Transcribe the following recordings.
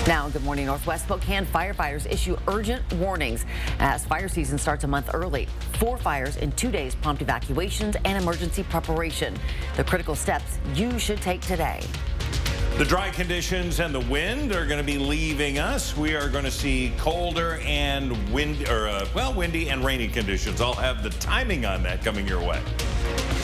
Now, good morning, Northwest Spokane firefighters issue urgent warnings as fire season starts a month early. 4 fires in 2 days prompt evacuations and emergency preparation. The critical steps you should take today. The dry conditions and the wind are going to be leaving us. We are going to see colder and windy and rainy conditions. I'll have the timing on that coming your way.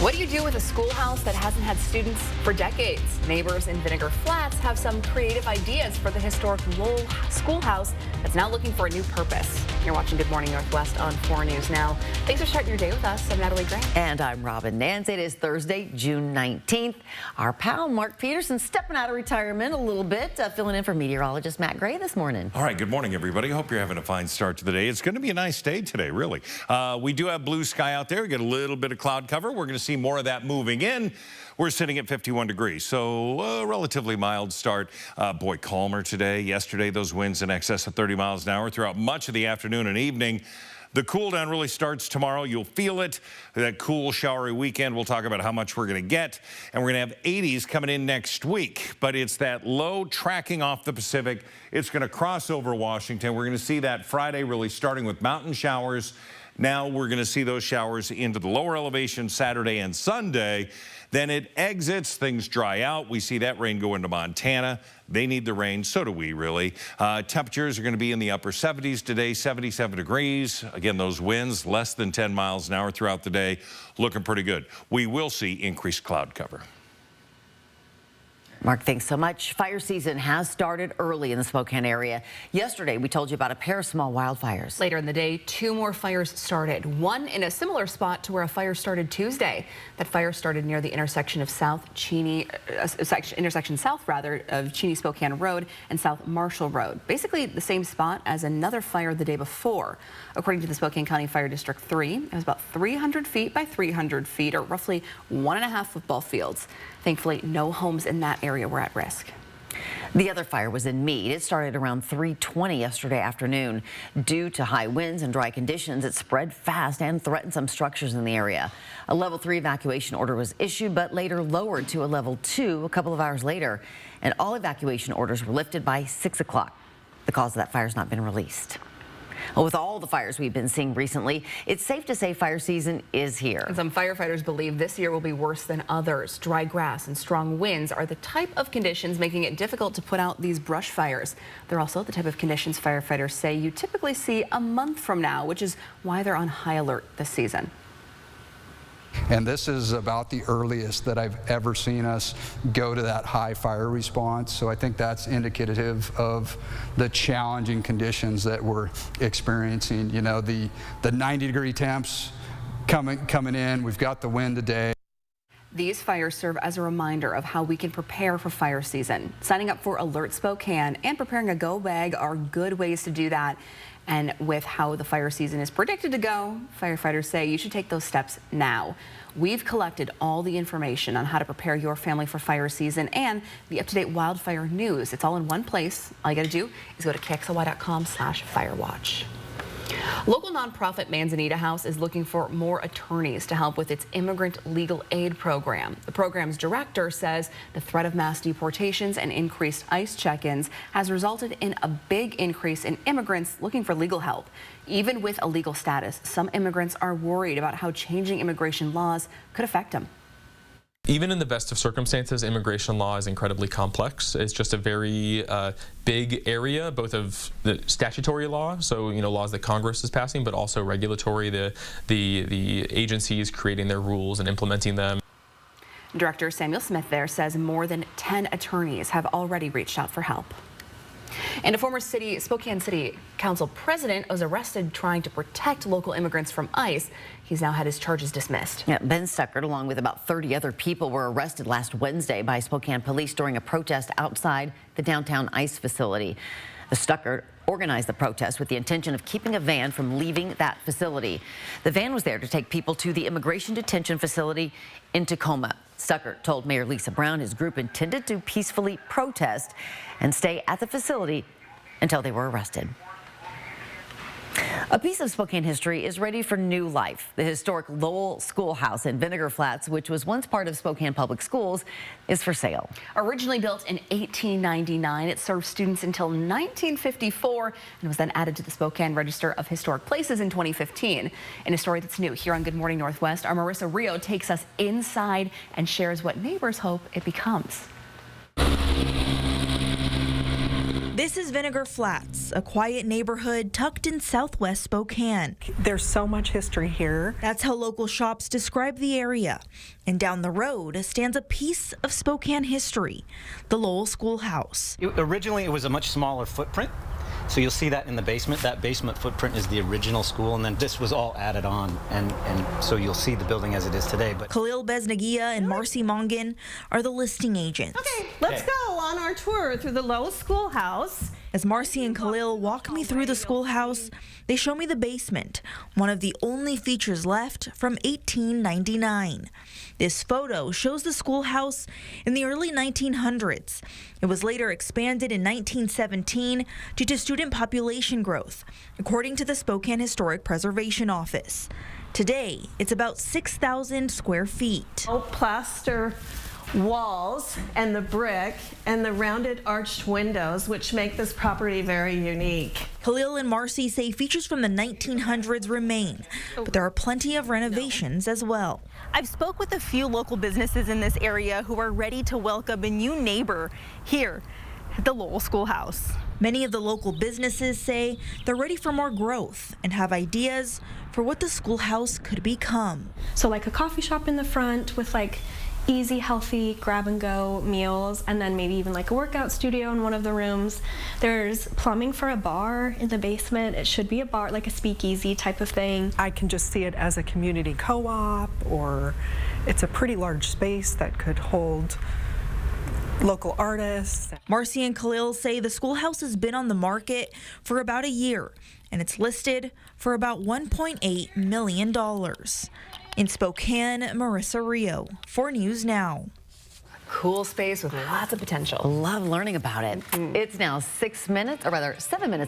What do you do with a schoolhouse that hasn't had students for decades? Neighbors in Vinegar Flats have some creative ideas for the historic Lowell schoolhouse that's now looking for a new purpose. You're watching Good Morning Northwest on 4 News Now. Thanks for starting your day with us. I'm Natalie Grant. And I'm Robin Nance. It is Thursday, June 19th. Our pal Mark Peterson stepping out of retirement a little bit, filling in for meteorologist Matt Gray this morning. All right, good morning, everybody. Hope you're having a fine start to the day. It's going to be a nice day today, really. We do have blue sky out there. We get a little bit of cloud cover. We're going to see more of that moving in. We're sitting at 51 degrees, so a relatively mild start. Boy, calmer today. Yesterday, those winds in excess of 30 miles an hour throughout much of the afternoon and evening. The cool down really starts tomorrow. You'll feel it. That cool, showery weekend. We'll talk about how much we're going to get. And we're going to have 80s coming in next week. But it's that low tracking off the Pacific. It's going to cross over Washington. We're going to see that Friday really starting with mountain showers. Now we're going to see those showers into the lower elevation Saturday and Sunday. Then it exits, things dry out. We see that rain go into Montana. They need the rain, so do we really. Temperatures are going to be in the upper 70s today, 77 degrees. Again, those winds less than 10 miles an hour throughout the day, looking pretty good. We will see increased cloud cover. Mark, thanks so much. Fire season has started early in the Spokane area. Yesterday, we told you about a pair of small wildfires. Later in the day, 2 more fires started. One in a similar spot to where a fire started Tuesday. That fire started near the intersection of intersection south of Cheney Spokane Road and South Marshall Road. Basically the same spot as another fire the day before. According to the Spokane County Fire District 3, it was about 300 feet by 300 feet, or roughly 1.5 football fields. Thankfully, no homes in that area were at risk. The other fire was in Meade. It started around 3:20 yesterday afternoon. Due to high winds and dry conditions, it spread fast and threatened some structures in the area. A level 3 evacuation order was issued, but later lowered to a level 2 a couple of hours later. And all evacuation orders were lifted by 6 o'clock. The cause of that fire has not been released. Well, with all the fires we've been seeing recently, it's safe to say fire season is here. And some firefighters believe this year will be worse than others. Dry grass and strong winds are the type of conditions making it difficult to put out these brush fires. They're also the type of conditions firefighters say you typically see a month from now, which is why they're on high alert this season. And this is about the earliest that I've ever seen us go to that high fire response. So I think that's indicative of the challenging conditions that we're experiencing. You know, the 90-degree temps coming in. We've got the wind today. These fires serve as a reminder of how we can prepare for fire season. Signing up for Alert Spokane and preparing a go bag are good ways to do that. And with how the fire season is predicted to go, firefighters say you should take those steps now. We've collected all the information on how to prepare your family for fire season and the up-to-date wildfire news. It's all in one place. All you got to do is go to KXLY.com/firewatch. Local nonprofit Manzanita House is looking for more attorneys to help with its immigrant legal aid program. The program's director says the threat of mass deportations and increased ICE check-ins has resulted in a big increase in immigrants looking for legal help. Even with a legal status, some immigrants are worried about how changing immigration laws could affect them. Even in the best of circumstances, immigration law is incredibly complex. It's just a very big area, both of the statutory law, so laws that Congress is passing, but also regulatory, the agencies creating their rules and implementing them. Director Samuel Smith there says more than 10 attorneys have already reached out for help. And a former Spokane City Council president was arrested trying to protect local immigrants from ICE. He's now had his charges dismissed. Yeah, Ben Stuckert, along with about 30 other people, were arrested last Wednesday by Spokane police during a protest outside the downtown ICE facility. The Stuckert organized the protest with the intention of keeping a van from leaving that facility. The van was there to take people to the immigration detention facility in Tacoma. Stuckert told Mayor Lisa Brown his group intended to peacefully protest and stay at the facility until they were arrested. A piece of Spokane history is ready for new life. The historic Lowell Schoolhouse in Vinegar Flats, which was once part of Spokane Public Schools, is for sale. Originally built in 1899, it served students until 1954 and was then added to the Spokane Register of Historic Places in 2015. In a story that's new here on Good Morning Northwest, our Marissa Rio takes us inside and shares what neighbors hope it becomes. This is Vinegar Flats, a quiet neighborhood tucked in southwest Spokane. There's so much history here. That's how local shops describe the area. And down the road stands a piece of Spokane history, the Lowell Schoolhouse. Originally, it was a much smaller footprint. So you'll see that in the basement. That basement footprint is the original school, and then this was all added on, and so you'll see the building as it is today. But Khalil Beznagia and Marcy Mongan are the listing agents. Okay, let's go on our tour through the Lowell Schoolhouse. As Marcy and Khalil walk me through the schoolhouse, they show me the basement, one of the only features left from 1899. This photo shows the schoolhouse in the early 1900s. It was later expanded in 1917 due to student population growth, according to the Spokane Historic Preservation Office. Today, it's about 6,000 square feet. Plaster walls and the brick and the rounded arched windows, which make this property very unique. Khalil and Marcy say features from the 1900s remain, but there are plenty of renovations as well. I've spoke with a few local businesses in this area who are ready to welcome a new neighbor here at the Lowell Schoolhouse. Many of the local businesses say they're ready for more growth and have ideas for what the schoolhouse could become. So like a coffee shop in the front with like easy, healthy grab-and-go meals, and then maybe even like a workout studio in one of the rooms. There's plumbing for a bar in the basement. It should be a bar, like a speakeasy type of thing. I can just see it as a community co-op, or it's a pretty large space that could hold local artists. Marcy and Khalil say the schoolhouse has been on the market for about a year, and it's listed for about $1.8 million. In Spokane, Marissa Rio, 4 News Now. Cool space with lots of potential. Love learning about it. It's now 7 minutes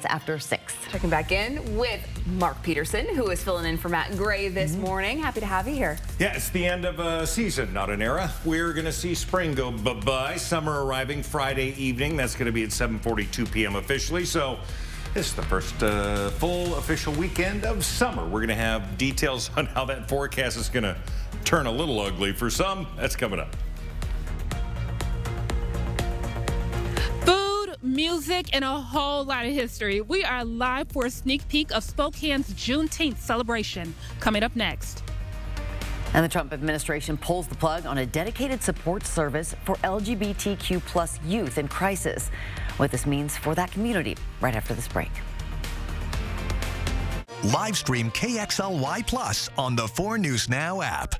after 6. Checking back in with Mark Peterson, who is filling in for Matt Gray this morning. Happy to have you here. Yeah, it's the end of a season, not an era. We're going to see spring go bye-bye. Summer arriving Friday evening. That's going to be at 7:42 p.m. officially. So this is the first full official weekend of summer. We're going to have details on how that forecast is going to turn a little ugly for some. That's coming up. Food, music, and a whole lot of history. We are live for a sneak peek of Spokane's Juneteenth celebration. Coming up next. And the Trump administration pulls the plug on a dedicated support service for LGBTQ plus youth in crisis. What this means for that community right after this break. Live stream KXLY Plus on the 4 News Now app.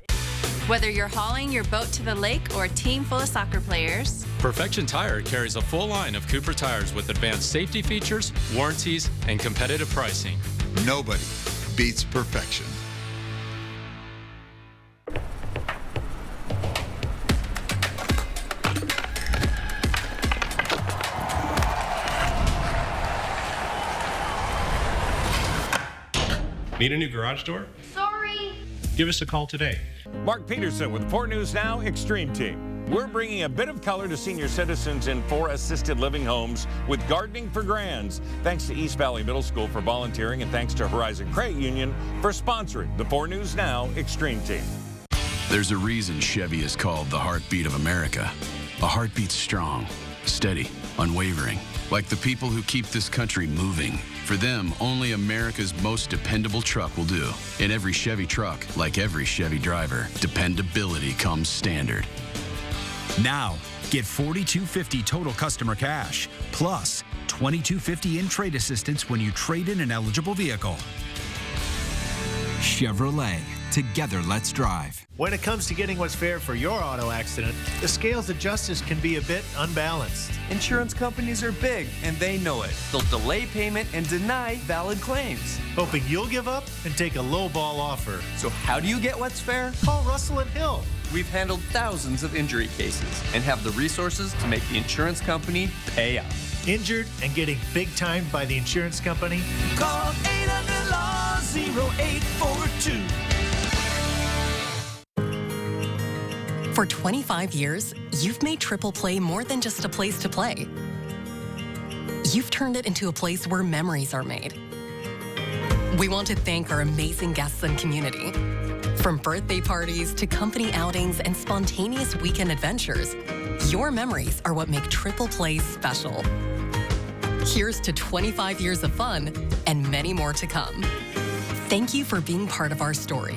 Whether you're hauling your boat to the lake or a team full of soccer players, Perfection Tire carries a full line of Cooper tires with advanced safety features, warranties, and competitive pricing. Nobody beats perfection. Need a new garage door? sorry. Give us a call today. Mark Peterson with 4 News Now Extreme Team. We're bringing a bit of color to senior citizens in 4 assisted living homes with Gardening for Grands. Thanks to East Valley Middle School for volunteering, and thanks to Horizon Credit Union for sponsoring the 4 News Now Extreme Team. There's a reason Chevy is called the heartbeat of America. A heartbeat strong, steady, unwavering, like the people who keep this country moving. For them, only America's most dependable truck will do. In every Chevy truck, like every Chevy driver, dependability comes standard. Now, get $4,250 total customer cash, plus $2,250 in trade assistance when you trade in an eligible vehicle. Chevrolet. Together, let's drive. When it comes to getting what's fair for your auto accident, the scales of justice can be a bit unbalanced. Insurance companies are big, and they know it. They'll delay payment and deny valid claims, hoping you'll give up and take a lowball offer. So how do you get what's fair? Call Russell and Hill. We've handled thousands of injury cases and have the resources to make the insurance company pay out. Injured and getting big timed by the insurance company? Call 800-LAW. 80842. For 25 years, you've made Triple Play more than just a place to play. You've turned it into a place where memories are made. We want to thank our amazing guests and community. From birthday parties to company outings and spontaneous weekend adventures, your memories are what make Triple Play special. Here's to 25 years of fun and many more to come. Thank you for being part of our story.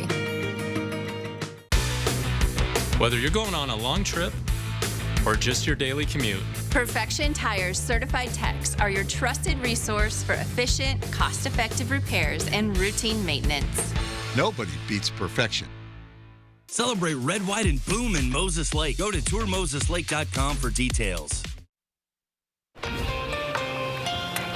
Whether you're going on a long trip or just your daily commute, Perfection Tires certified techs are your trusted resource for efficient, cost-effective repairs and routine maintenance. Nobody beats perfection. Celebrate Red, White, and Boom in Moses Lake. Go to tourmoseslake.com for details.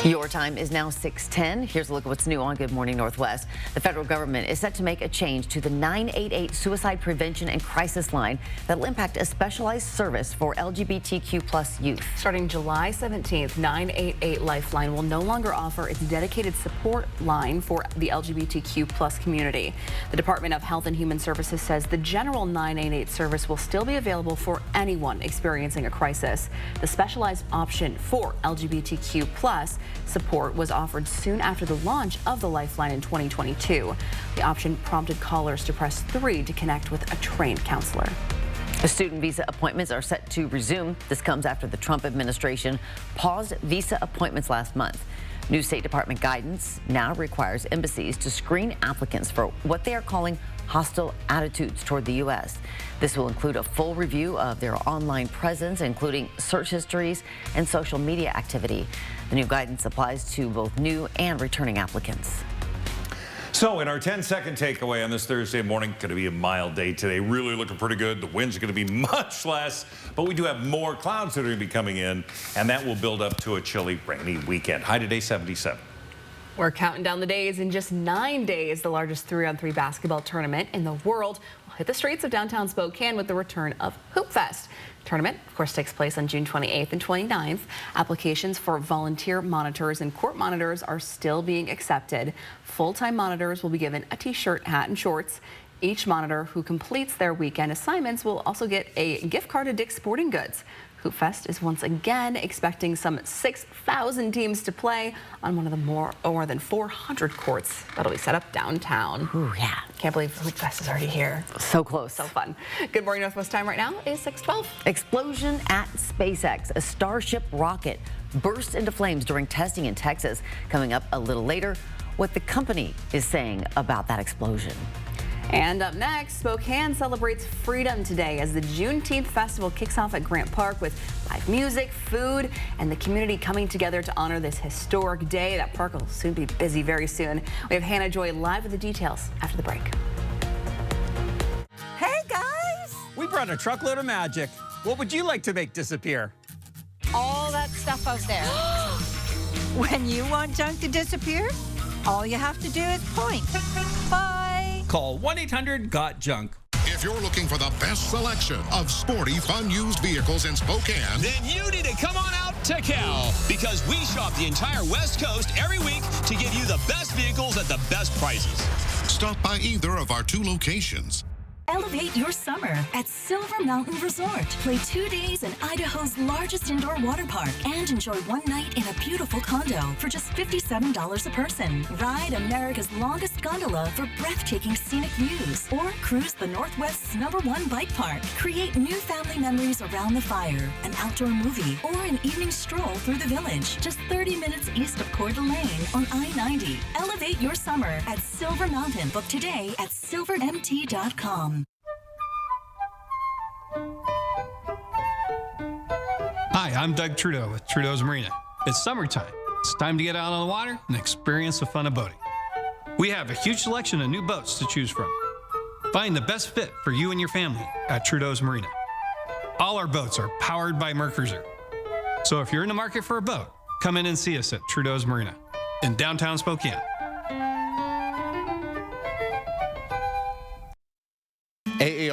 Your time is now 6:10. Here's a look at what's new on Good Morning Northwest. The federal government is set to make a change to the 988 suicide prevention and crisis line that will impact a specialized service for LGBTQ+ youth. Starting July 17th, 988 Lifeline will no longer offer its dedicated support line for the LGBTQ+ community. The Department of Health and Human Services says the general 988 service will still be available for anyone experiencing a crisis. The specialized option for LGBTQ+ support was offered soon after the launch of the Lifeline in 2022. The option prompted callers to press 3 to connect with a trained counselor. The student visa appointments are set to resume. This comes after the Trump administration paused visa appointments last month. New State Department guidance now requires embassies to screen applicants for what they are calling hostile attitudes toward the U.S. This will include a full review of their online presence, including search histories and social media activity. The new guidance applies to both new and returning applicants. So in our 10-second takeaway on this Thursday morning, going to be a mild day today. Really looking pretty good. The winds are going to be much less, but we do have more clouds that are going to be coming in, and that will build up to a chilly, rainy weekend. High today, 77. We're counting down the days. In just 9 days, the largest 3-on-3 basketball tournament in the world will hit the streets of downtown Spokane with the return of Hoop Fest. The tournament, of course, takes place on June 28th and 29th. Applications for volunteer monitors and court monitors are still being accepted. Full-time monitors will be given a t-shirt, hat, and shorts. Each monitor who completes their weekend assignments will also get a gift card to Dick's Sporting Goods. Hoop Fest is once again expecting some 6,000 teams to play on one of the more than 400 courts that'll be set up downtown. Ooh, yeah. Can't believe Hoop Fest is already here. So close. So fun. Good Morning Northwest time right now is 6:12. Explosion at SpaceX. A Starship rocket burst into flames during testing in Texas. Coming up a little later, what the company is saying about that explosion. And up next, Spokane celebrates freedom today as the Juneteenth Festival kicks off at Grant Park with live music, food, and the community coming together to honor this historic day. That park will soon be busy very soon. We have Hannah Joy live with the details after the break. Hey, guys! We brought a truckload of magic. What would you like to make disappear? All that stuff out there. When you want junk to disappear, all you have to do is point. Bye! Call 1-800-GOT-JUNK. If you're looking for the best selection of sporty, fun used vehicles in Spokane, then you need to come on out to Cal, because we shop the entire West Coast every week to give you the best vehicles at the best prices. Stop by either of our 2 locations. Elevate your summer at Silver Mountain Resort. Play 2 days in Idaho's largest indoor water park and enjoy 1 night in a beautiful condo for just $57 a person. Ride America's longest gondola for breathtaking scenic views or cruise the Northwest's #1 bike park. Create new family memories around the fire, an outdoor movie, or an evening stroll through the village. Just 30 minutes east of Coeur d'Alene on I-90. Elevate your summer at Silver Mountain. Book today at silvermt.com. Hi, I'm Doug Trudeau with Trudeau's Marina. It's summertime. It's time to get out on the water and experience the fun of boating. We have a huge selection of new boats to choose from. Find the best fit for you and your family at Trudeau's Marina. All our boats are powered by Mercruiser. So if you're in the market for a boat, come in and see us at Trudeau's Marina in downtown Spokane.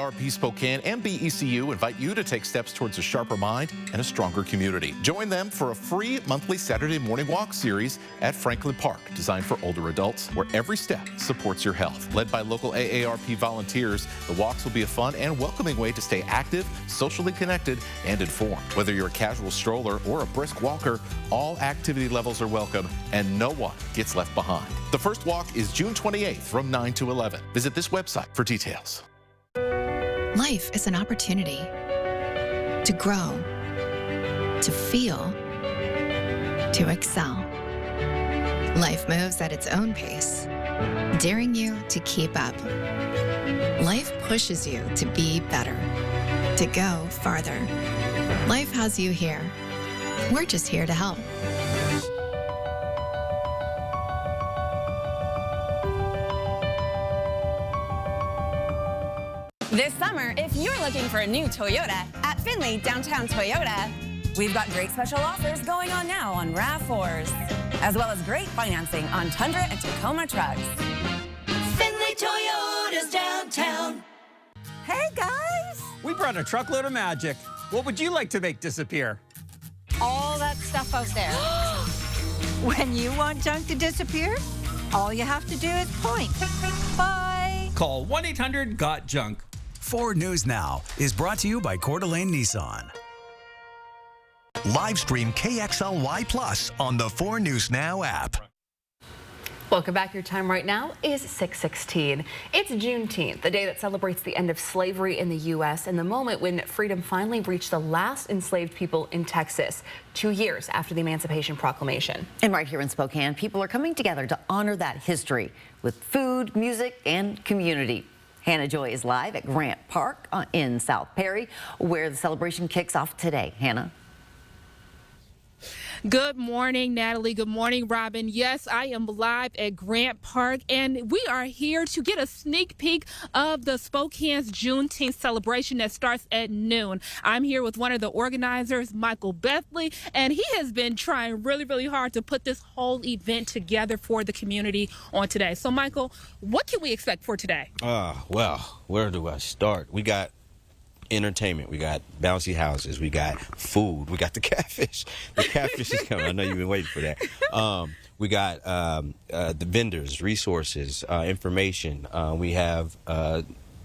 AARP Spokane and BECU invite you to take steps towards a sharper mind and a stronger community. Join them for a free monthly Saturday morning walk series at Franklin Park, designed for older adults, where every step supports your health. Led by local AARP volunteers, the walks will be a fun and welcoming way to stay active, socially connected, and informed. Whether you're a casual stroller or a brisk walker, all activity levels are welcome and no one gets left behind. The first walk is June 28th from 9 to 11. Visit this website for details. Life is an opportunity to grow, to feel, to excel. Life moves at its own pace, daring you to keep up. Life pushes you to be better, to go farther. Life has you here. We're just here to help. This summer, if you're looking for a new Toyota at Findlay Downtown Toyota, we've got great special offers going on now on RAV4s, as well as great financing on Tundra and Tacoma trucks. Findlay Toyota's downtown. Hey, guys! We brought a truckload of magic. What would you like to make disappear? All that stuff out there. When you want junk to disappear, all you have to do is point. Bye. Call 1-800-GOT-JUNK. 4 News Now is brought to you by Coeur d'Alene Nissan. Live stream KXLY Plus on the 4 News Now app. Welcome back. Your time right now is 6:16. It's Juneteenth, the day that celebrates the end of slavery in the U.S. and the moment when freedom finally reached the last enslaved people in Texas, 2 years after the Emancipation Proclamation. And right here in Spokane, people are coming together to honor that history with food, music, and community. Hannah Joy is live at Grant Park in South Perry, where the celebration kicks off today. Hannah. Good morning, Natalie. Good morning, Robin. Yes, I am live at Grant Park, and we are here to get a sneak peek of the Spokane's Juneteenth celebration that starts at noon. I'm here with one of the organizers, Michael Bethley, and he has been trying really, really hard to put this whole event together for the community on today. So, Michael, what can we expect for today? Well, where do I start? We got entertainment, we got bouncy houses, we got food, we got the catfish. The catfish is coming. I know you've been waiting for that. We got the vendors, resources, information. We have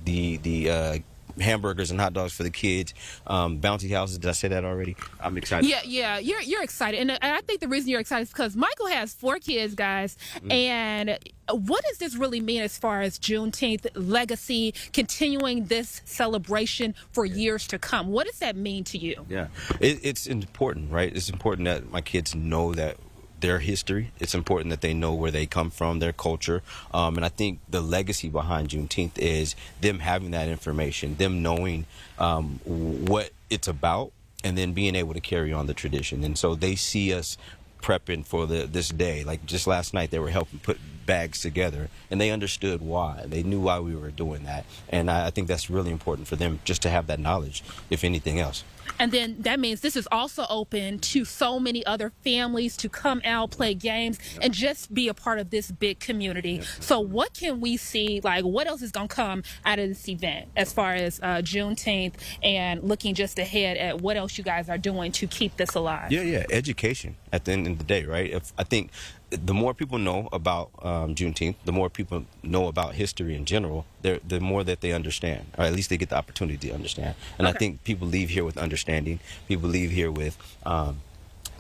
the hamburgers and hot dogs for the kids. Bouncy houses. Did I say that already? I'm excited. Yeah. You're excited, and I think the reason you're excited is because Michael has 4 kids, guys. And what does this really mean as far as Juneteenth legacy, continuing this celebration for years to come? What does that mean to you? Yeah, it's important, right? It's important that my kids know that their history. It's important that they know where they come from, their culture. And I think the legacy behind Juneteenth is them having that information, them knowing what it's about, and then being able to carry on the tradition. And so they see us prepping for this day. Like just last night, they were helping put bags together, and they understood why. They knew why we were doing that. And I think that's really important for them just to have that knowledge, if anything else. And then that means this is also open to so many other families to come out, play games, and just be a part of this big community. So what can we see, like what else is going to come out of this event as far as Juneteenth and looking just ahead at what else you guys are doing to keep this alive? Yeah, education at the end of the day, right? I think the more people know about Juneteenth, the more people know about history in general, the more that they understand, or at least they get the opportunity to understand. And I think people leave here with understanding. People leave here with an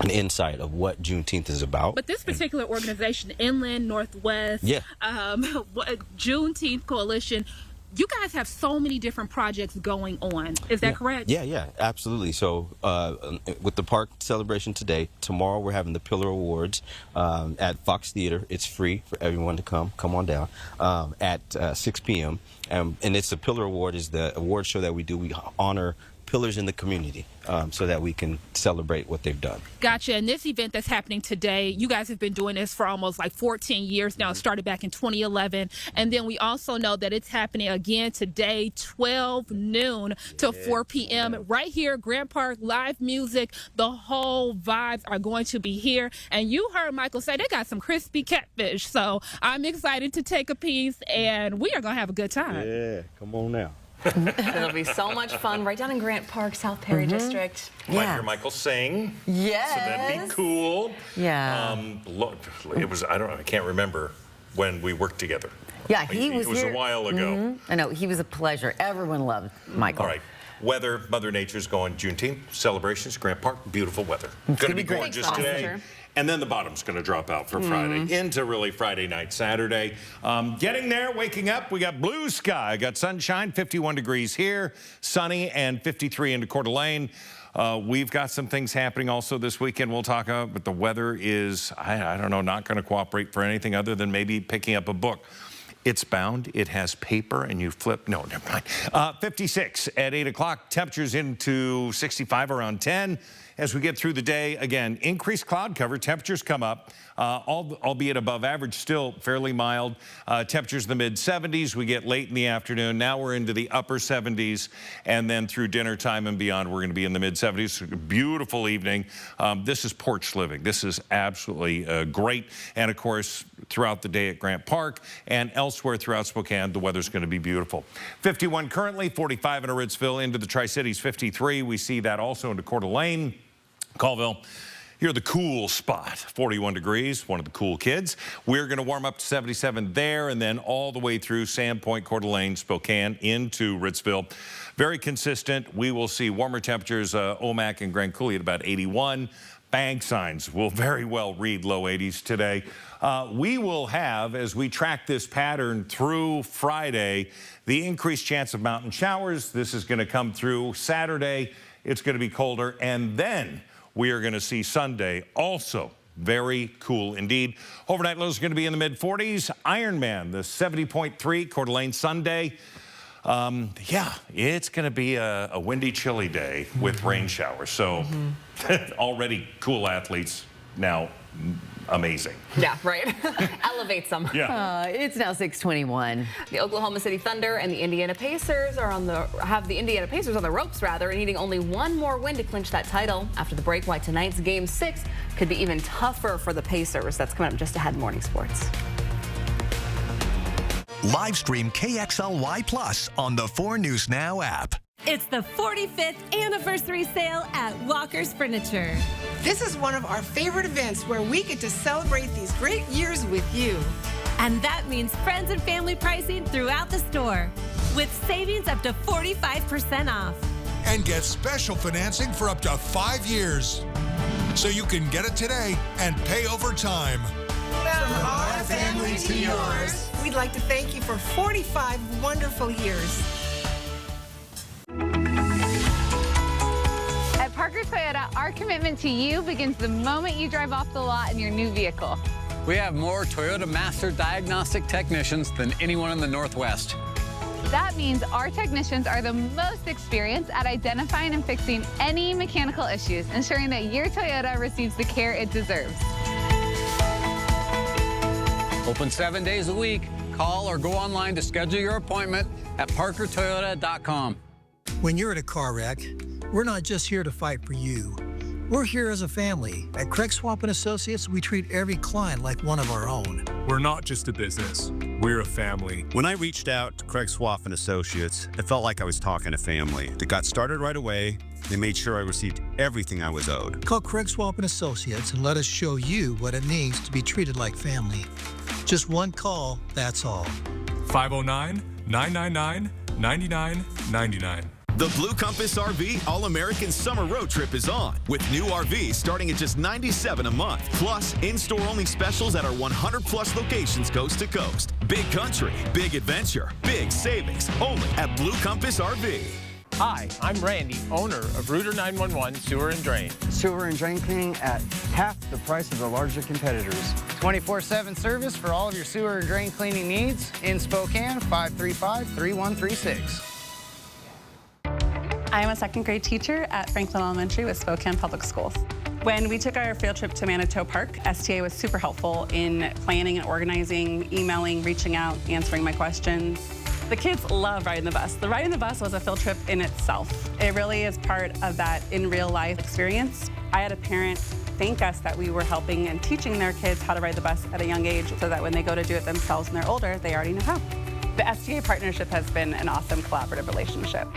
insight of what Juneteenth is about. But this particular organization, Inland Northwest Juneteenth Coalition, you guys have so many different projects going on. Is that correct? Yeah, absolutely. So with the park celebration today, tomorrow we're having the Pillar Awards at Fox Theater. It's free for everyone to come on down at 6 p.m. And it's the Pillar Award is the award show that we do. We honor pillars in the community so that we can celebrate what they've done. Gotcha. And this event that's happening today, you guys have been doing this for almost like 14 years now. It started back in 2011. And then we also know that it's happening again today, 12 noon to 4 p.m. right here, Grant Park, live music. The whole vibes are going to be here. And you heard Michael say they got some crispy catfish. So I'm excited to take a piece, and we are going to have a good time. Yeah, come on now. It'll be so much fun right down in Grant Park, South Perry District. Might hear Michael sing. Yes. So that'd be cool. Yeah. It was, I can't remember when we worked together. Yeah, he was It was here. a while ago. I know, he was a pleasure. Everyone loved Michael. All right. Weather, Mother Nature's going Juneteenth celebrations, Grant Park, beautiful weather. It's Going to be great. gorgeous Thanks, today. Officer. And then the bottom's going to drop out for Friday into really Friday night, Saturday. Getting there, waking up, we got blue sky, got sunshine, 51 degrees here, sunny, and 53 into Coeur d'Alene. We've got some things happening also this weekend we'll talk about, but the weather is, I don't know, not going to cooperate for anything other than maybe picking up a book. It's bound, it has paper, and you flip, no, never mind. 56 at 8 o'clock, temperatures into 65 around 10. As we get through the day, again, increased cloud cover, temperatures come up, albeit above average, still fairly mild. Temperatures in the mid-70s. We get late in the afternoon. Now we're into the upper 70s, and then through dinner time and beyond, we're going to be in the mid-70s. Beautiful evening. This is porch living. This is absolutely great. And, of course, throughout the day at Grant Park and elsewhere throughout Spokane, the weather's going to be beautiful. 51 currently, 45 in Ritzville, into the Tri-Cities, 53. We see that also into Coeur d'Alene. Colville, you're the cool spot, 41 degrees, one of the cool kids. We're going to warm up to 77 there and then all the way through Sandpoint, Coeur d'Alene, Spokane, into Ritzville. Very consistent. We will see warmer temperatures, Omak and Grand Coulee at about 81. Bank signs will very well read low 80s today. We will have, as we track this pattern through Friday, the increased chance of mountain showers. This is going to come through Saturday. It's going to be colder, and then we are going to see Sunday also very cool indeed. Overnight lows are going to be in the mid-40s. Ironman, the 70.3, Coeur d'Alene Sunday. Yeah, it's going to be a windy, chilly day with rain showers. So already cool athletes now. Amazing. Yeah, right. Elevates them. Yeah. It's now 6:21. The Oklahoma City Thunder and the Indiana Pacers are have the Indiana Pacers on the ropes, rather, and needing only one more win to clinch that title. After the break, why tonight's Game 6 could be even tougher for the Pacers. That's coming up just ahead in Morning Sports. Live stream KXLY Plus on the 4 News Now app. It's the 45th anniversary sale at Walker's Furniture. This is one of our favorite events where we get to celebrate these great years with you. And that means friends and family pricing throughout the store, with savings up to 45% off. And get special financing for up to 5 years. So you can get it today and pay over time. From our family to yours, we'd like to thank you for 45 wonderful years. At Parker Toyota, our commitment to you begins the moment you drive off the lot in your new vehicle. We have more Toyota Master Diagnostic technicians than anyone in the Northwest. That means our technicians are the most experienced at identifying and fixing any mechanical issues, ensuring that your Toyota receives the care it deserves. Open 7 days a week. Call or go online to schedule your appointment at parkertoyota.com. When you're in a car wreck, we're not just here to fight for you. We're here as a family. At Craig Swap & Associates, we treat every client like one of our own. We're not just a business, we're a family. When I reached out to Craig Swap & Associates, it felt like I was talking to family. They got started right away. They made sure I received everything I was owed. Call Craig Swap & Associates and let us show you what it means to be treated like family. Just one call, that's all. 509-999-9999. The Blue Compass RV All-American Summer Road Trip is on, with new RVs starting at just $97 a month. Plus, in-store only specials at our 100-plus locations coast to coast. Big country, big adventure, big savings, only at Blue Compass RV. Hi, I'm Randy, owner of Rooter 911 Sewer and Drain. Sewer and drain cleaning at half the price of the larger competitors. 24/7 service for all of your sewer and drain cleaning needs in Spokane, 535-3136. I am a second grade teacher at Franklin Elementary with Spokane Public Schools. When we took our field trip to Manitou Park, STA was super helpful in planning and organizing, emailing, reaching out, answering my questions. The kids love riding the bus. The riding the bus was a field trip in itself. It really is part of that in real life experience. I had a parent thank us that we were helping and teaching their kids how to ride the bus at a young age so that when they go to do it themselves and they're older, they already know how. The STA partnership has been an awesome collaborative relationship.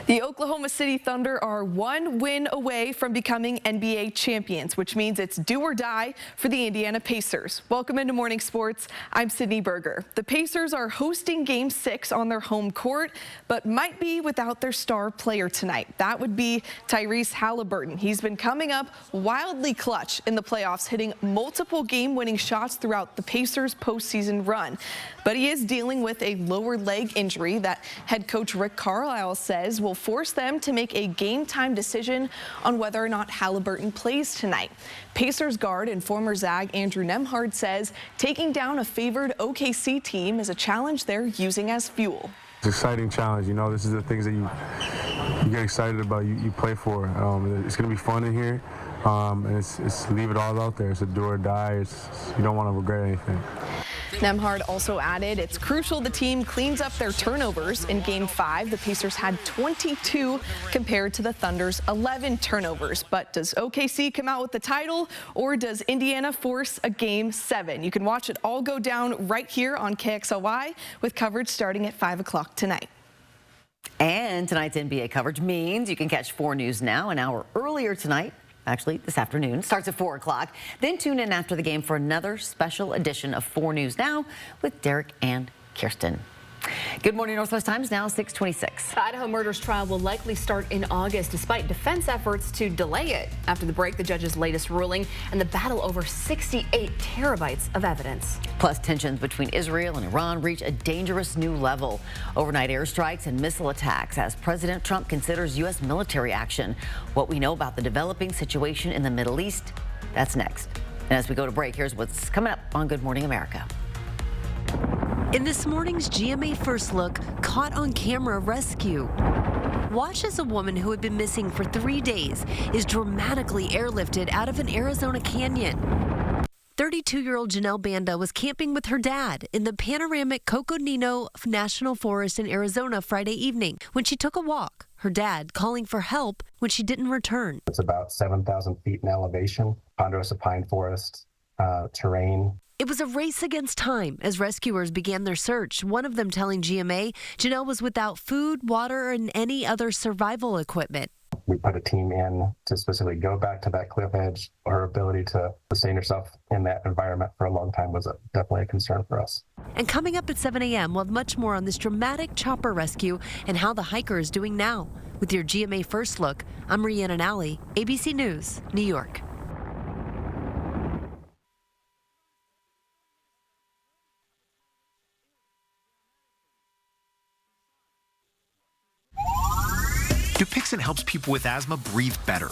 The Oklahoma City Thunder are one win away from becoming NBA champions, which means it's do or die for the Indiana Pacers. Welcome into Morning Sports. I'm Sydney Berger. The Pacers are hosting Game 6 on their home court, but might be without their star player tonight. That would be Tyrese Halliburton. He's been coming up wildly clutch in the playoffs, hitting multiple game-winning shots throughout the Pacers' postseason run. But he is dealing with a lower leg injury that head coach Rick Carlisle says will force them to make a game-time decision on whether or not Halliburton plays tonight. Pacers guard and former Zag Andrew Nembhard says taking down a favored OKC team is a challenge they're using as fuel. It's an exciting challenge. You know, this is the things that you get excited about, you play for. It's going to be fun in here, and it's leave it all out there. It's a do or die. You don't want to regret anything. Nembhard also added it's crucial the team cleans up their turnovers. In Game 5, the Pacers had 22 compared to the Thunder's 11 turnovers. But does OKC come out with the title, or does Indiana force a Game 7? You can watch it all go down right here on KXLY with coverage starting at 5 o'clock tonight. And tonight's NBA coverage means you can catch 4 News Now an hour earlier tonight. Actually, this afternoon. Starts at 4 o'clock. Then tune in after the game for another special edition of 4 News Now with Derek and Kirsten. Good morning, Northwest Times, now 6:26. The Idaho murders trial will likely start in August, despite defense efforts to delay it. After the break, the judge's latest ruling and the battle over 68 terabytes of evidence. Plus, tensions between Israel and Iran reach a dangerous new level. Overnight airstrikes and missile attacks as President Trump considers U.S. military action. What we know about the developing situation in the Middle East, that's next. And as we go to break, here's what's coming up on Good Morning America. In this morning's GMA First Look, caught on camera rescue. Watch as a woman who had been missing for 3 days is dramatically airlifted out of an Arizona canyon. 32-year-old Janelle Banda was camping with her dad in the panoramic Coconino National Forest in Arizona Friday evening when she took a walk. Her dad calling for help when she didn't return. It's about 7,000 feet in elevation, ponderosa pine forest terrain. It was a race against time as rescuers began their search, one of them telling GMA Janelle was without food, water, and any other survival equipment. We put a team in to specifically go back to that cliff edge. Her ability to sustain herself in that environment for a long time was definitely a concern for us. And coming up at 7 a.m., we'll have much more on this dramatic chopper rescue and how the hiker is doing now. With your GMA First Look, I'm Rhiannon Alley, ABC News, New York. Dupixent helps people with asthma breathe better.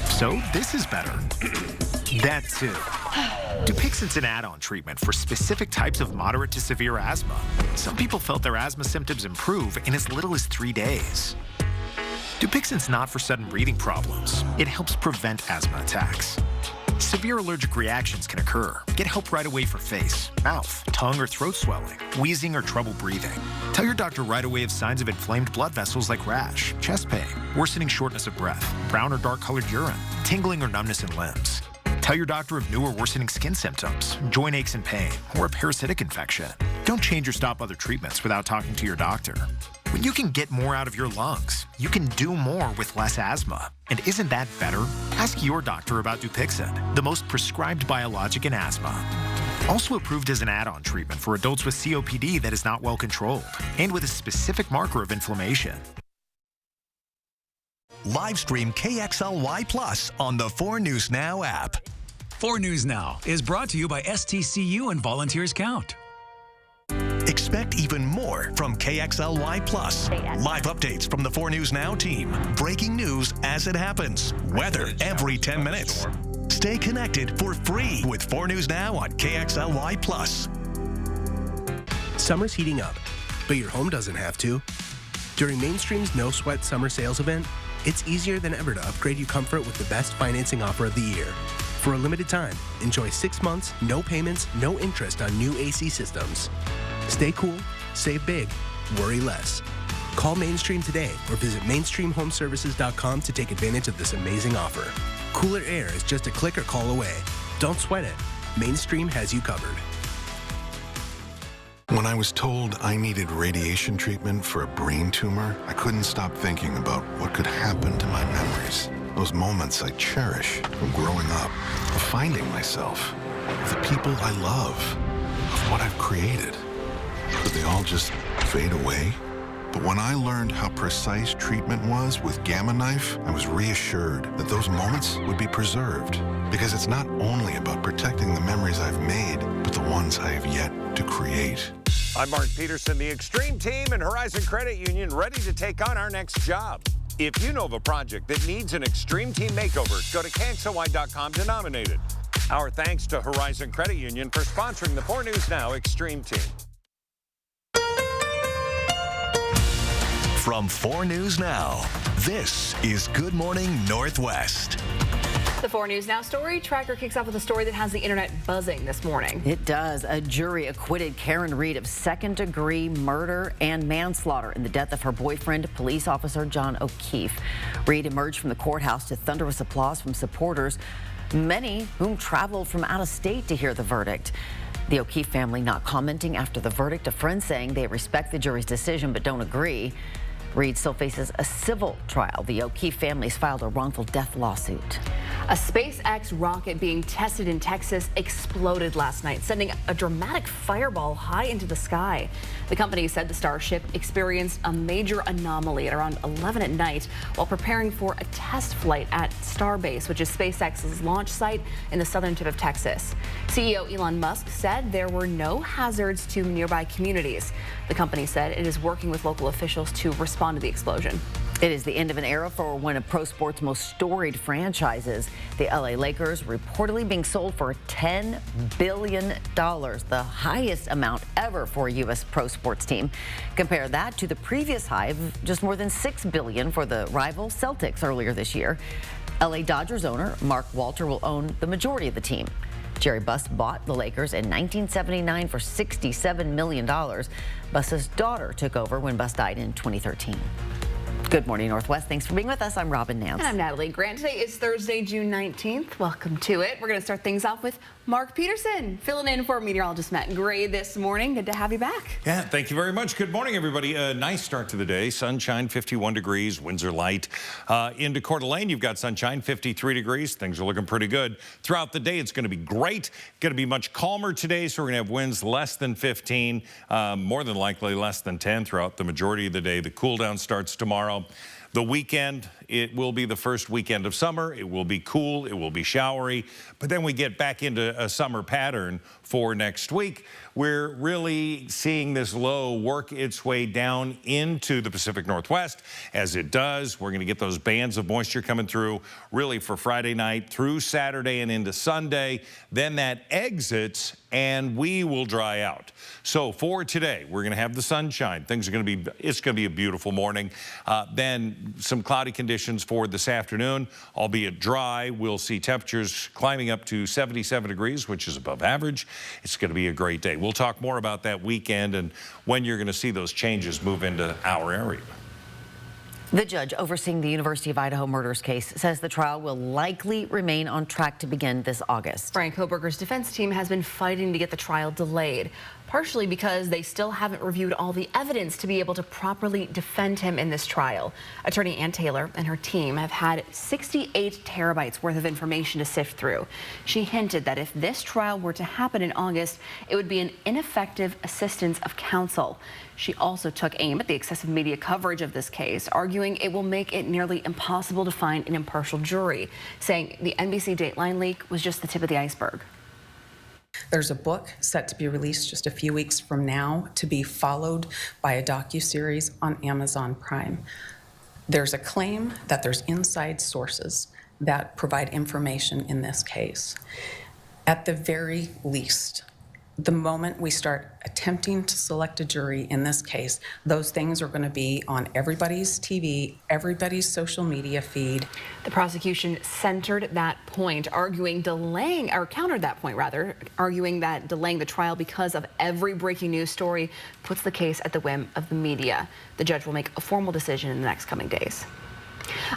So this is better. That too. Dupixent's an add-on treatment for specific types of moderate to severe asthma. Some people felt their asthma symptoms improve in as little as 3 days. Dupixent's not for sudden breathing problems. It helps prevent asthma attacks. Severe allergic reactions can occur. Get help right away for face, mouth, tongue, or throat swelling, wheezing, or trouble breathing. Tell your doctor right away of signs of inflamed blood vessels like rash, chest pain, worsening shortness of breath, brown or dark-colored urine, tingling or numbness in limbs. Tell your doctor of new or worsening skin symptoms, joint aches and pain, or a parasitic infection. Don't change or stop other treatments without talking to your doctor. When you can get more out of your lungs, you can do more with less asthma. And isn't that better? Ask your doctor about Dupixent, the most prescribed biologic in asthma. Also approved as an add-on treatment for adults with COPD that is not well controlled and with a specific marker of inflammation. Live stream KXLY Plus on the 4 News Now app. 4 News Now is brought to you by STCU and Volunteers Count. Expect even more from KXLY Plus. Live updates from the 4 News Now team. Breaking news as it happens. Weather every 10 minutes. Stay connected for free with 4 News Now on KXLY Plus. Summer's heating up, but your home doesn't have to. During Mainstream's No Sweat Summer Sales event, it's easier than ever to upgrade your comfort with the best financing offer of the year. For a limited time, enjoy 6 months, no payments, no interest on new AC systems. Stay cool, save big, worry less. Call Mainstream today or visit mainstreamhomeservices.com to take advantage of this amazing offer. Cooler air is just a click or call away. Don't sweat it. Mainstream has you covered. When I was told I needed radiation treatment for a brain tumor, I couldn't stop thinking about what could happen to my memories. Those moments I cherish from growing up, of finding myself, of the people I love, of what I've created. Could they all just fade away? But when I learned how precise treatment was with Gamma Knife, I was reassured that those moments would be preserved. Because it's not only about protecting the memories I've made, but the ones I have yet to create. I'm Mark Peterson, the Extreme Team and Horizon Credit Union, ready to take on our next job. If you know of a project that needs an Extreme Team makeover, go to KXLY.com to nominate it. Our thanks to Horizon Credit Union for sponsoring the 4 News Now Extreme Team. From 4 News Now, this is Good Morning Northwest. The 4 News Now story tracker kicks off with a story that has the internet buzzing this morning. It does. A jury acquitted Karen Reed of second-degree murder and manslaughter in the death of her boyfriend, police officer John O'Keefe. Reed emerged from the courthouse to thunderous applause from supporters, many whom traveled from out of state to hear the verdict. The O'Keefe family not commenting after the verdict, a friend saying they respect the jury's decision but don't agree. Reed still faces a civil trial. The O'Keefe families filed a wrongful death lawsuit. A SpaceX rocket being tested in Texas exploded last night, sending a dramatic fireball high into the sky. The company said the Starship experienced a major anomaly at around 11 at night while preparing for a test flight at Starbase, which is SpaceX's launch site in the southern tip of Texas. CEO Elon Musk said there were no hazards to nearby communities. The company said it is working with local officials to respond to the explosion. It is the end of an era for one of pro sports' most storied franchises. The LA Lakers reportedly being sold for $10 billion, the highest amount ever for a U.S. pro sports team. Compare that to the previous high of just more than $6 billion for the rival Celtics earlier this year. LA Dodgers owner Mark Walter will own the majority of the team. Jerry Buss bought the Lakers in 1979 for $67 million. Buss's daughter took over when Buss died in 2013. Good morning, Northwest. Thanks for being with us. I'm Robin Nance. And I'm Natalie Grant. Today is Thursday, June 19th. Welcome to it. We're going to start things off with Mark Peterson, filling in for meteorologist Matt Gray this morning. Good to have you back. Yeah, thank you very much. Good morning, everybody. A nice start to the day. Sunshine, 51 degrees. Winds are light. Into Coeur d'Alene, you've got sunshine, 53 degrees. Things are looking pretty good. Throughout the day, it's going to be great. Going to be much calmer today, so we're going to have winds less than 15, more than likely less than 10 throughout the majority of the day. The cool down starts tomorrow. The weekend, it will be the first weekend of summer. It will be cool. It will be showery. But then we get back into a summer pattern for next week. We're really seeing this low work its way down into the Pacific Northwest. As it does, we're going to get those bands of moisture coming through really for Friday night through Saturday and into Sunday. Then that exits and we will dry out. So for today, we're going to have the sunshine. Things are going to be, it's going to be a beautiful morning. Then some cloudy conditions for this afternoon, albeit dry. We'll see temperatures climbing up to 77 degrees, which is above average. It's going to be a great day. We'll talk more about that weekend and when you're going to see those changes move into our area. The judge overseeing the University of Idaho murders case says the trial will likely remain on track to begin this August. Frank Hoberger's defense team has been fighting to get the trial delayed, partially because they still haven't reviewed all the evidence to be able to properly defend him in this trial. Attorney Ann Taylor and her team have had 68 terabytes worth of information to sift through. She hinted that if this trial were to happen in August, it would be an ineffective assistance of counsel. She also took aim at the excessive media coverage of this case, arguing it will make it nearly impossible to find an impartial jury, saying the NBC Dateline leak was just the tip of the iceberg. There's a book set to be released just a few weeks from now to be followed by a docuseries on Amazon Prime. There's a claim that there's inside sources that provide information in this case. At the very least, the moment we start attempting to select a jury in this case, those things are going to be on everybody's TV, everybody's social media feed. The prosecution centered that point, arguing delaying, or countered that point rather, arguing that delaying the trial because of every breaking news story puts the case at the whim of the media. The judge will make a formal decision in the next coming days.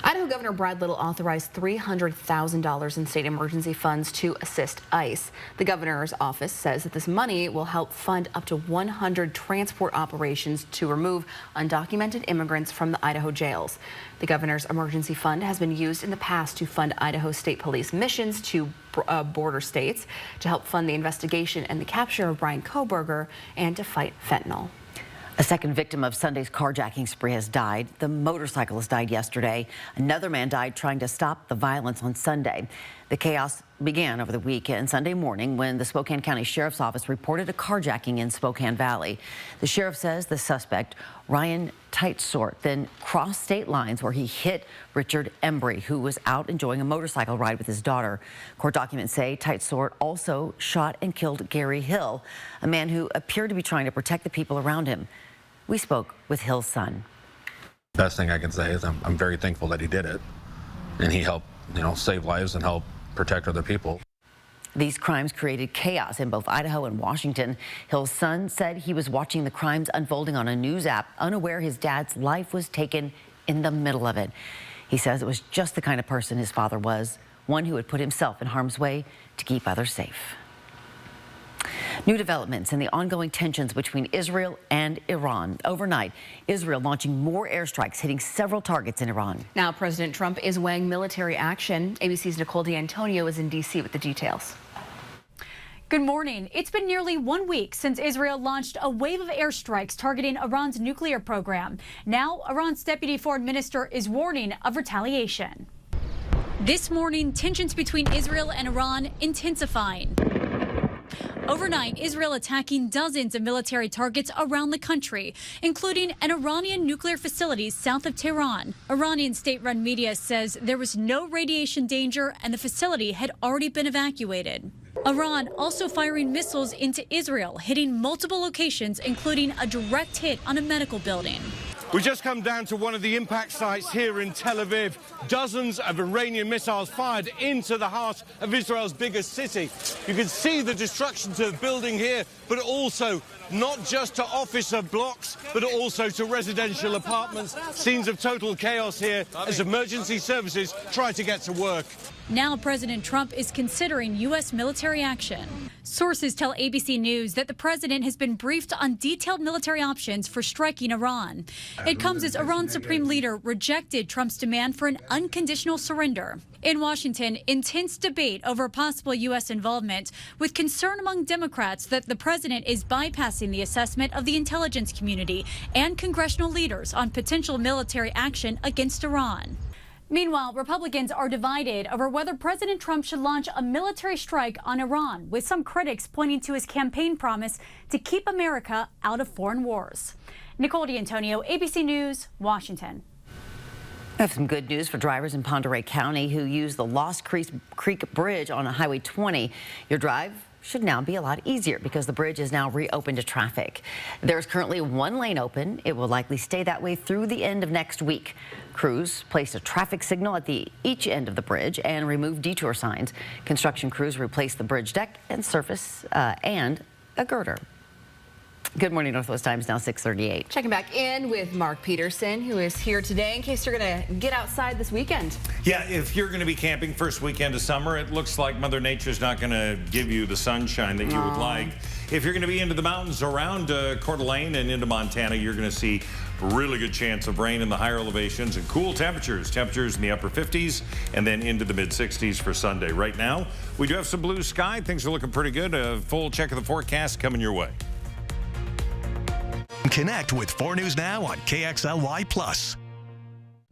Idaho Governor Brad Little authorized $300,000 in state emergency funds to assist ICE. The governor's office says that this money will help fund up to 100 transport operations to remove undocumented immigrants from the Idaho jails. The governor's emergency fund has been used in the past to fund Idaho State Police missions to border states, to help fund the investigation and the capture of Brian Kohberger, and to fight fentanyl. A second victim of Sunday's carjacking spree has died. The motorcyclist died yesterday. Another man died trying to stop the violence on Sunday. The chaos began over the weekend, Sunday morning, when the Spokane County Sheriff's Office reported a carjacking in Spokane Valley. The sheriff says the suspect, Ryan Tightsort, then crossed state lines where he hit Richard Embry, who was out enjoying a motorcycle ride with his daughter. Court documents say Tightsort also shot and killed Gary Hill, a man who appeared to be trying to protect the people around him. We spoke with Hill's son. Best thing I can say is I'm very thankful that he did it, and he helped, save lives and help protect other people. These crimes created chaos in both Idaho and Washington. Hill's son said he was watching the crimes unfolding on a news app, unaware his dad's life was taken in the middle of it. He says it was just the kind of person his father was, one who would put himself in harm's way to keep others safe. New developments in the ongoing tensions between Israel and Iran. Overnight, Israel launching more airstrikes, hitting several targets in Iran. Now, President Trump is weighing military action. ABC's Nicole D'Antonio is in D.C. with the details. Good morning. It's been nearly 1 week since Israel launched a wave of airstrikes targeting Iran's nuclear program. Now, Iran's deputy foreign minister is warning of retaliation. This morning, tensions between Israel and Iran intensifying. Overnight, Israel attacking dozens of military targets around the country, including an Iranian nuclear facility south of Tehran. Iranian state-run media says there was no radiation danger and the facility had already been evacuated. Iran also firing missiles into Israel, hitting multiple locations, including a direct hit on a medical building. We just come down to one of the impact sites here in Tel Aviv. Dozens of Iranian missiles fired into the heart of Israel's biggest city. You can see the destruction to the building here, but also not just to office blocks, but also to residential apartments. Scenes of total chaos here as emergency services try to get to work. Now President Trump is considering U.S. military action. Sources tell ABC News that the president has been briefed on detailed military options for striking Iran. It comes as Iran's supreme leader rejected Trump's demand for an unconditional surrender. In Washington, intense debate over possible U.S. involvement, with concern among Democrats that the president is bypassing the assessment of the intelligence community and congressional leaders on potential military action against Iran. Meanwhile, Republicans are divided over whether President Trump should launch a military strike on Iran, with some critics pointing to his campaign promise to keep America out of foreign wars. Nicole D'Antonio, ABC News, Washington. I have some good news for drivers in Pend Oreille County who use the Lost Creek Bridge on Highway 20. Your drive should now be a lot easier because the bridge is now reopened to traffic. There's currently one lane open. It will likely stay that way through the end of next week. Crews placed a traffic signal at each end of the bridge and removed detour signs. Construction crews replaced the bridge deck and surface and a girder. Good morning, Northwest Times, now 6:38. Checking back in with Mark Peterson, who is here today in case you're going to get outside this weekend. Yeah, if you're going to be camping first weekend of summer, it looks like Mother Nature's not going to give you the sunshine that you would like. If you're going to be into the mountains around Coeur d'Alene and into Montana, you're going to see a really good chance of rain in the higher elevations and cool temperatures. Temperatures in the upper 50s and then into the mid 60s for Sunday. Right now, we do have some blue sky. Things are looking pretty good. A full check of the forecast coming your way. Connect with 4 News Now on KXLY+.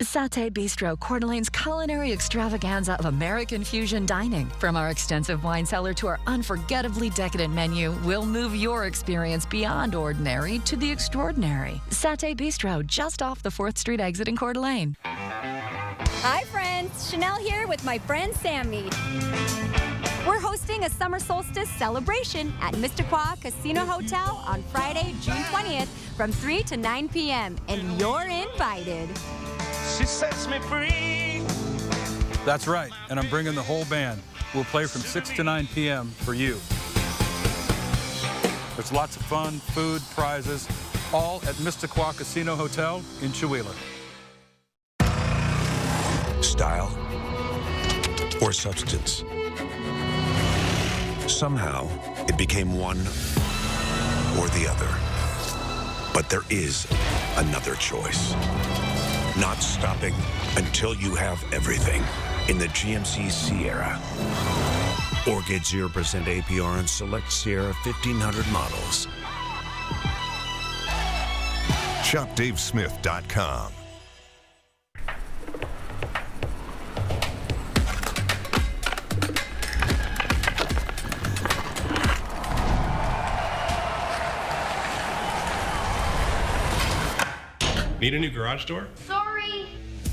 Satay Bistro, Coeur d'Alene's culinary extravaganza of American fusion dining. From our extensive wine cellar to our unforgettably decadent menu, we'll move your experience beyond ordinary to the extraordinary. Satay Bistro, just off the 4th Street exit in Coeur d'Alene. Hi friends, Chanel here with my friend Sammy. We're hosting a summer solstice celebration at Mistaqua Casino Hotel on Friday, June 20th from 3 to 9 p.m. and you're invited. She sets me free. That's right, and I'm bringing the whole band. We'll play from 6 to 9 p.m. for you. There's lots of fun, food, prizes, all at Mistaqua Casino Hotel in Chewelah. style, or substance. Somehow, it became one or the other. But there is another choice. Not stopping until you have everything in the GMC Sierra. Or get 0% APR on select Sierra 1500 models. ShopDaveSmith.com. Need a new garage door? Sorry.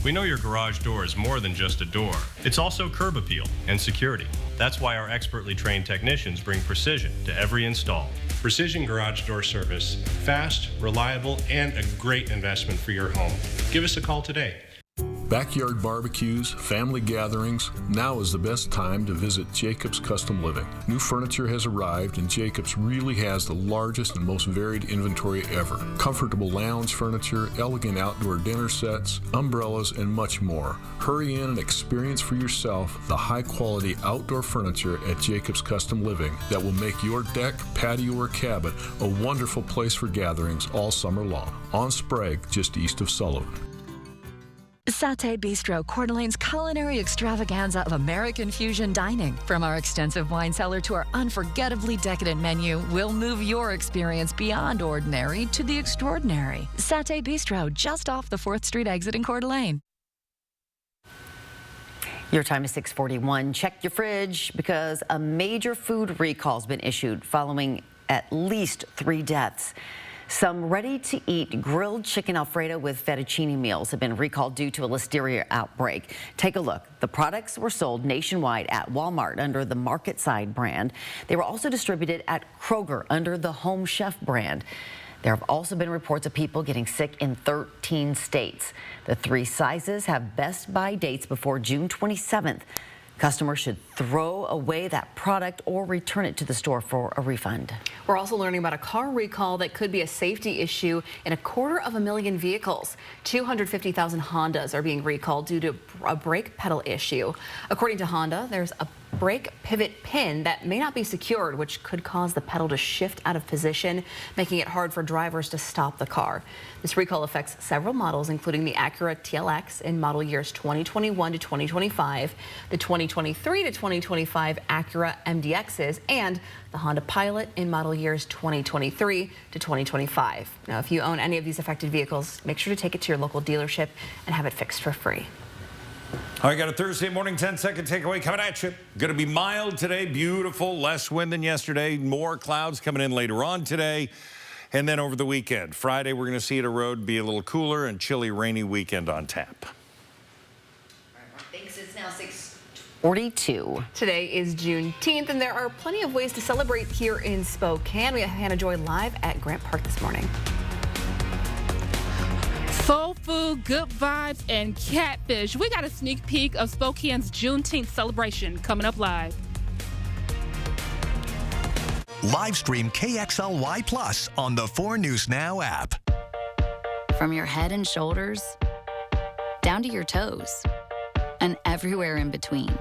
We know your garage door is more than just a door. It's also curb appeal and security. That's why our expertly trained technicians bring precision to every install. Precision Garage Door Service. Fast, reliable, and a great investment for your home. Give us a call today. Backyard barbecues, family gatherings, now is the best time to visit Jacobs Custom Living. New furniture has arrived and Jacobs really has the largest and most varied inventory ever. Comfortable lounge furniture, elegant outdoor dinner sets, umbrellas, and much more. Hurry in and experience for yourself the high-quality outdoor furniture at Jacobs Custom Living that will make your deck, patio, or cabin a wonderful place for gatherings all summer long. On Sprague, just east of Sullivan. Satay Bistro, Coeur d'Alene's culinary extravaganza of American fusion dining. From our extensive wine cellar to our unforgettably decadent menu, we'll move your experience beyond ordinary to the extraordinary. Satay Bistro, just off the 4th Street exit in Coeur d'Alene. Your time is 6:41. Check your fridge because a major food recall has been issued following at least 3 deaths. Some ready-to-eat grilled chicken Alfredo with fettuccine meals have been recalled due to a listeria outbreak. Take a look. The products were sold nationwide at Walmart under the Market Side brand. They were also distributed at Kroger under the Home Chef brand. There have also been reports of people getting sick in 13 states. The 3 sizes have Best Buy dates before June 27th. Customers should throw away that product or return it to the store for a refund. We're also learning about a car recall that could be a safety issue in 250,000 vehicles. 250,000 Hondas are being recalled due to a brake pedal issue. According to Honda, there's a brake pivot pin that may not be secured, which could cause the pedal to shift out of position, making it hard for drivers to stop the car. This recall affects several models, including the Acura TLX in model years 2021 to 2025, the 2023 to 2025 Acura MDXs, and the Honda Pilot in model years 2023 to 2025. Now, if you own any of these affected vehicles, make sure to take it to your local dealership and have it fixed for free. All right, got a Thursday morning 10-second takeaway coming at you. Going to be mild today, beautiful, less wind than yesterday, more clouds coming in later on today. And then over the weekend, Friday, we're going to see it erode, be a little cooler and chilly, rainy weekend on tap. Thanks. It's now 6:42. Today is Juneteenth, and there are plenty of ways to celebrate here in Spokane. We have Hannah Joy live at Grant Park this morning. Soul food, good vibes, and catfish. We got a sneak peek of Spokane's Juneteenth celebration coming up live. Live stream KXLY Plus on the 4 News Now app. From your head and shoulders, down to your toes, and everywhere in between.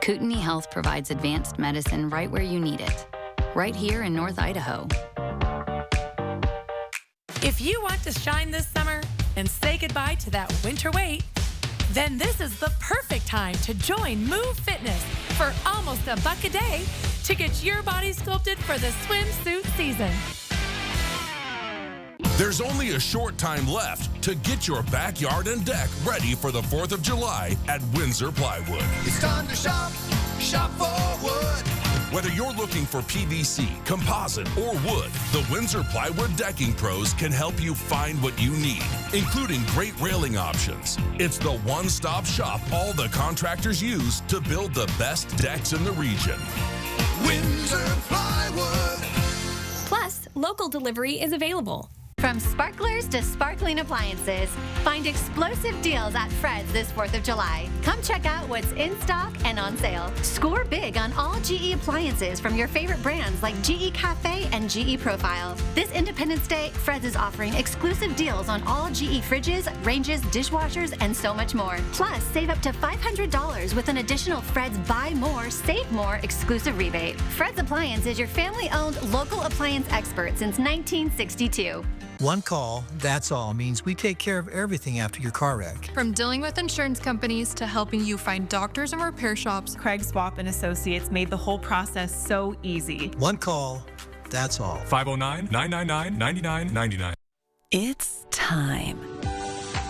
Kootenai Health provides advanced medicine right where you need it, right here in North Idaho. If you want to shine this summer and say goodbye to that winter weight, then this is the perfect time to join Move Fitness for almost $1 a day to get your body sculpted for the swimsuit season. There's only a short time left to get your backyard and deck ready for the 4th of July at Windsor Plywood. It's time to shop, shop for wood. Whether you're looking for PVC, composite, or wood, the Windsor Plywood Decking Pros can help you find what you need, including great railing options. It's the one-stop shop all the contractors use to build the best decks in the region. Windsor Plywood. Plus, local delivery is available. From sparklers to sparkling appliances, find explosive deals at Fred's this 4th of July. Come check out what's in stock and on sale. Score big on all GE appliances from your favorite brands like GE Cafe and GE Profile. This Independence Day, Fred's is offering exclusive deals on all GE fridges, ranges, dishwashers, and so much more. Plus, save up to $500 with an additional Fred's Buy More, Save More exclusive rebate. Fred's Appliance is your family-owned local appliance expert since 1962. One call, that's all, means we take care of everything after your car wreck. From dealing with insurance companies to helping you find doctors and repair shops, Craig Swap and Associates made the whole process so easy. One call, that's all. 509-999-9999. It's time.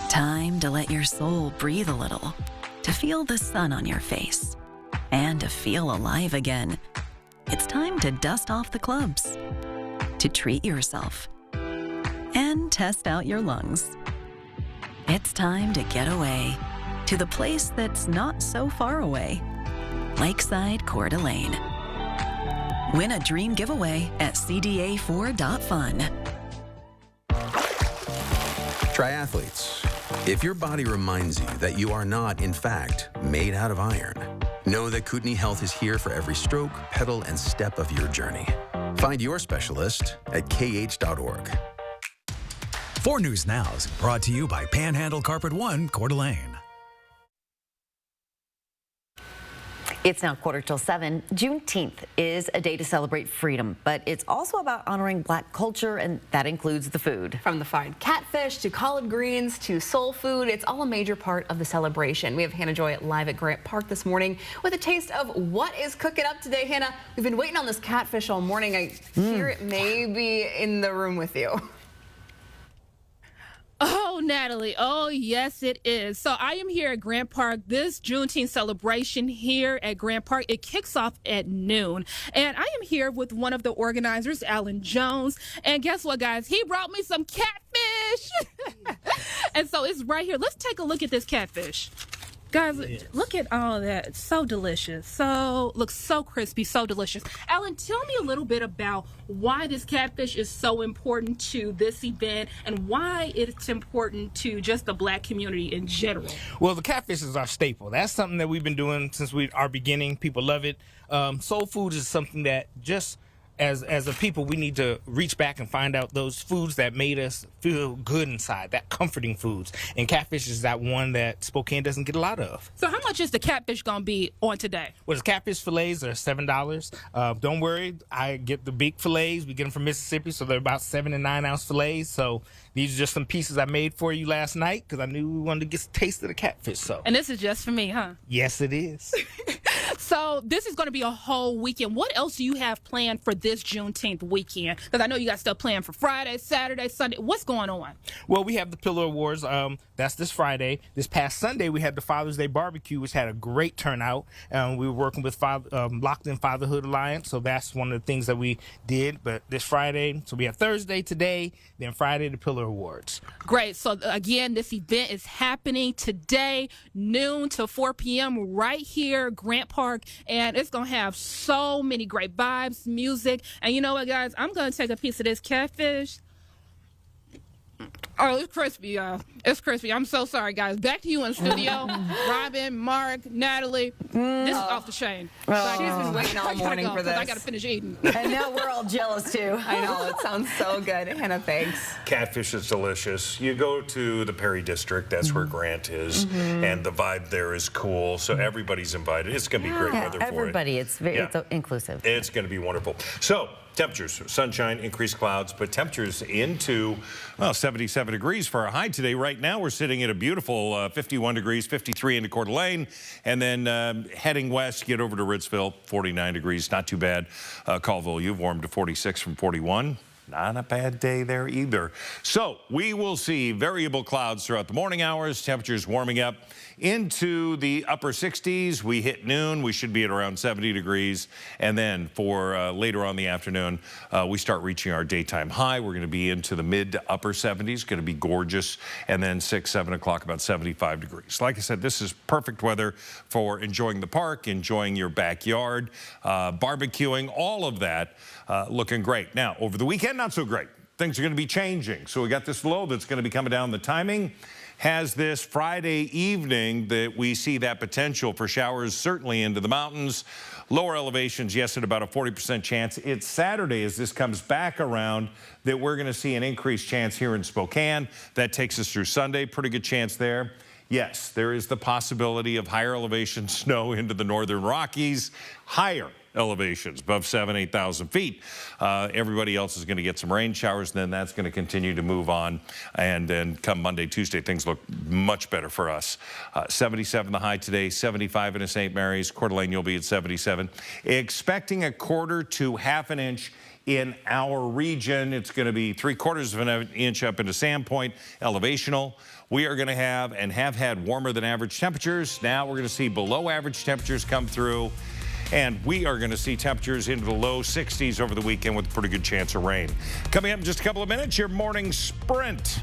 Time to let your soul breathe a little, to feel the sun on your face, and to feel alive again. It's time to dust off the clubs, to treat yourself, and test out your lungs. It's time to get away to the place that's not so far away, Lakeside Coeur d'Alene. Win a dream giveaway at cda4.fun. Triathletes, if your body reminds you that you are not, in fact, made out of iron, know that Kootenai Health is here for every stroke, pedal, and step of your journey. Find your specialist at kh.org. 4 News Now is brought to you by Panhandle Carpet One, Coeur d'Alene. It's now 7:15. Juneteenth is a day to celebrate freedom, but it's also about honoring Black culture, and that includes the food. From the fried catfish to collard greens to soul food, it's all a major part of the celebration. We have Hannah Joy live at Grant Park this morning with a taste of what is cooking up today. Hannah, we've been waiting on this catfish all morning. I hear it may be in the room with you. Oh, Natalie. Oh, yes, it is. So I am here at Grant Park. This Juneteenth celebration here at Grant Park, it kicks off at noon. And I am here with one of the organizers, Alan Jones. And guess what, guys? He brought me some catfish. And so it's right here. Let's take a look at this catfish. Guys, look at all of that. It's so delicious. Looks so crispy, so delicious. Alan, tell me a little bit about why this catfish is so important to this event and why it's important to just the Black community in general. Well, the catfish is our staple. That's something that we've been doing since our beginning. People love it. Soul food is something that just as a people, we need to reach back and find out those foods that made us feel good inside, that comforting foods. And catfish is that one that Spokane doesn't get a lot of. So how much is the catfish going to be on today? Well, the catfish fillets are $7. Don't worry, I get the big fillets. We get them from Mississippi, so they're about 7 and 9 ounce fillets. So these are just some pieces I made for you last night because I knew we wanted to get a taste of the catfish. So. And this is just for me, huh? Yes, it is. So this is going to be a whole weekend. What else do you have planned for this Juneteenth weekend? Because I know you got stuff planned for Friday, Saturday, Sunday. What's going on? Well, we have the Pillar Awards. That's this Friday. This past Sunday, we had the Father's Day Barbecue, which had a great turnout. We were working with Locked In Fatherhood Alliance, so that's one of the things that we did. But this Friday, so we have Thursday today, then Friday, the Pillar Awards. Great. So, again, this event is happening today, noon to 4 p.m. right here, Grant Park, and it's going to have so many great vibes, music. And you know what, guys? I'm going to take a piece of this catfish. Oh, it's crispy, y'all. It's crispy. I'm so sorry, guys. Back to you in the studio. Robin, Mark, Natalie. This is off the chain. She's been waiting all morning for this. I got to finish eating. And now we're all jealous, too. I know. It sounds so good. Hannah, thanks. Catfish is delicious. You go to the Perry District, that's where Grant is, and the vibe there is cool, so everybody's invited. It's going to be great weather for it. Everybody, it's inclusive. It's going to be wonderful. So, temperatures, sunshine, increased clouds, but temperatures into, 77 degrees for a high today. Right now, we're sitting at a beautiful 51 degrees, 53 into Coeur d'Alene, and then heading west, get over to Ritzville, 49 degrees, not too bad. Colville, you've warmed to 46 from 41. Not a bad day there either. So we will see variable clouds throughout the morning hours, temperatures warming up into the upper 60s. We hit noon, we should be at around 70 degrees. And then for later on in the afternoon, we start reaching our daytime high. We're going to be into the mid to upper 70s, going to be gorgeous. And then 6, 7 o'clock, about 75 degrees. Like I said, this is perfect weather for enjoying the park, enjoying your backyard, barbecuing, all of that looking great. Now, over the weekend, not so great. things are going to be changing. So we got this low that's going to be coming down. The timing has this Friday evening that we see that potential for showers certainly into the mountains. Lower elevations, yes, at about a 40% chance. It's Saturday as this comes back around that we're going to see an increased chance here in Spokane. That takes us through Sunday. Pretty good chance there. Yes, there is the possibility of higher elevation snow into the northern Rockies, higher elevations above 7,000, 8,000 feet. Everybody else is going to get some rain showers, and then that's going to continue to move on. And then come Monday, Tuesday, things look much better for us. 77 the high today, 75 in St. Mary's. Coeur d'Alene, you'll be at 77. Expecting a quarter to half an inch in our region. It's going to be 3/4 of an inch up into Sandpoint, elevational. We are going to have and have had warmer than average temperatures. Now we're going to see below average temperatures come through. And we are going to see temperatures into the low 60s over the weekend with a pretty good chance of rain. Coming up in just a couple of minutes, your morning sprint.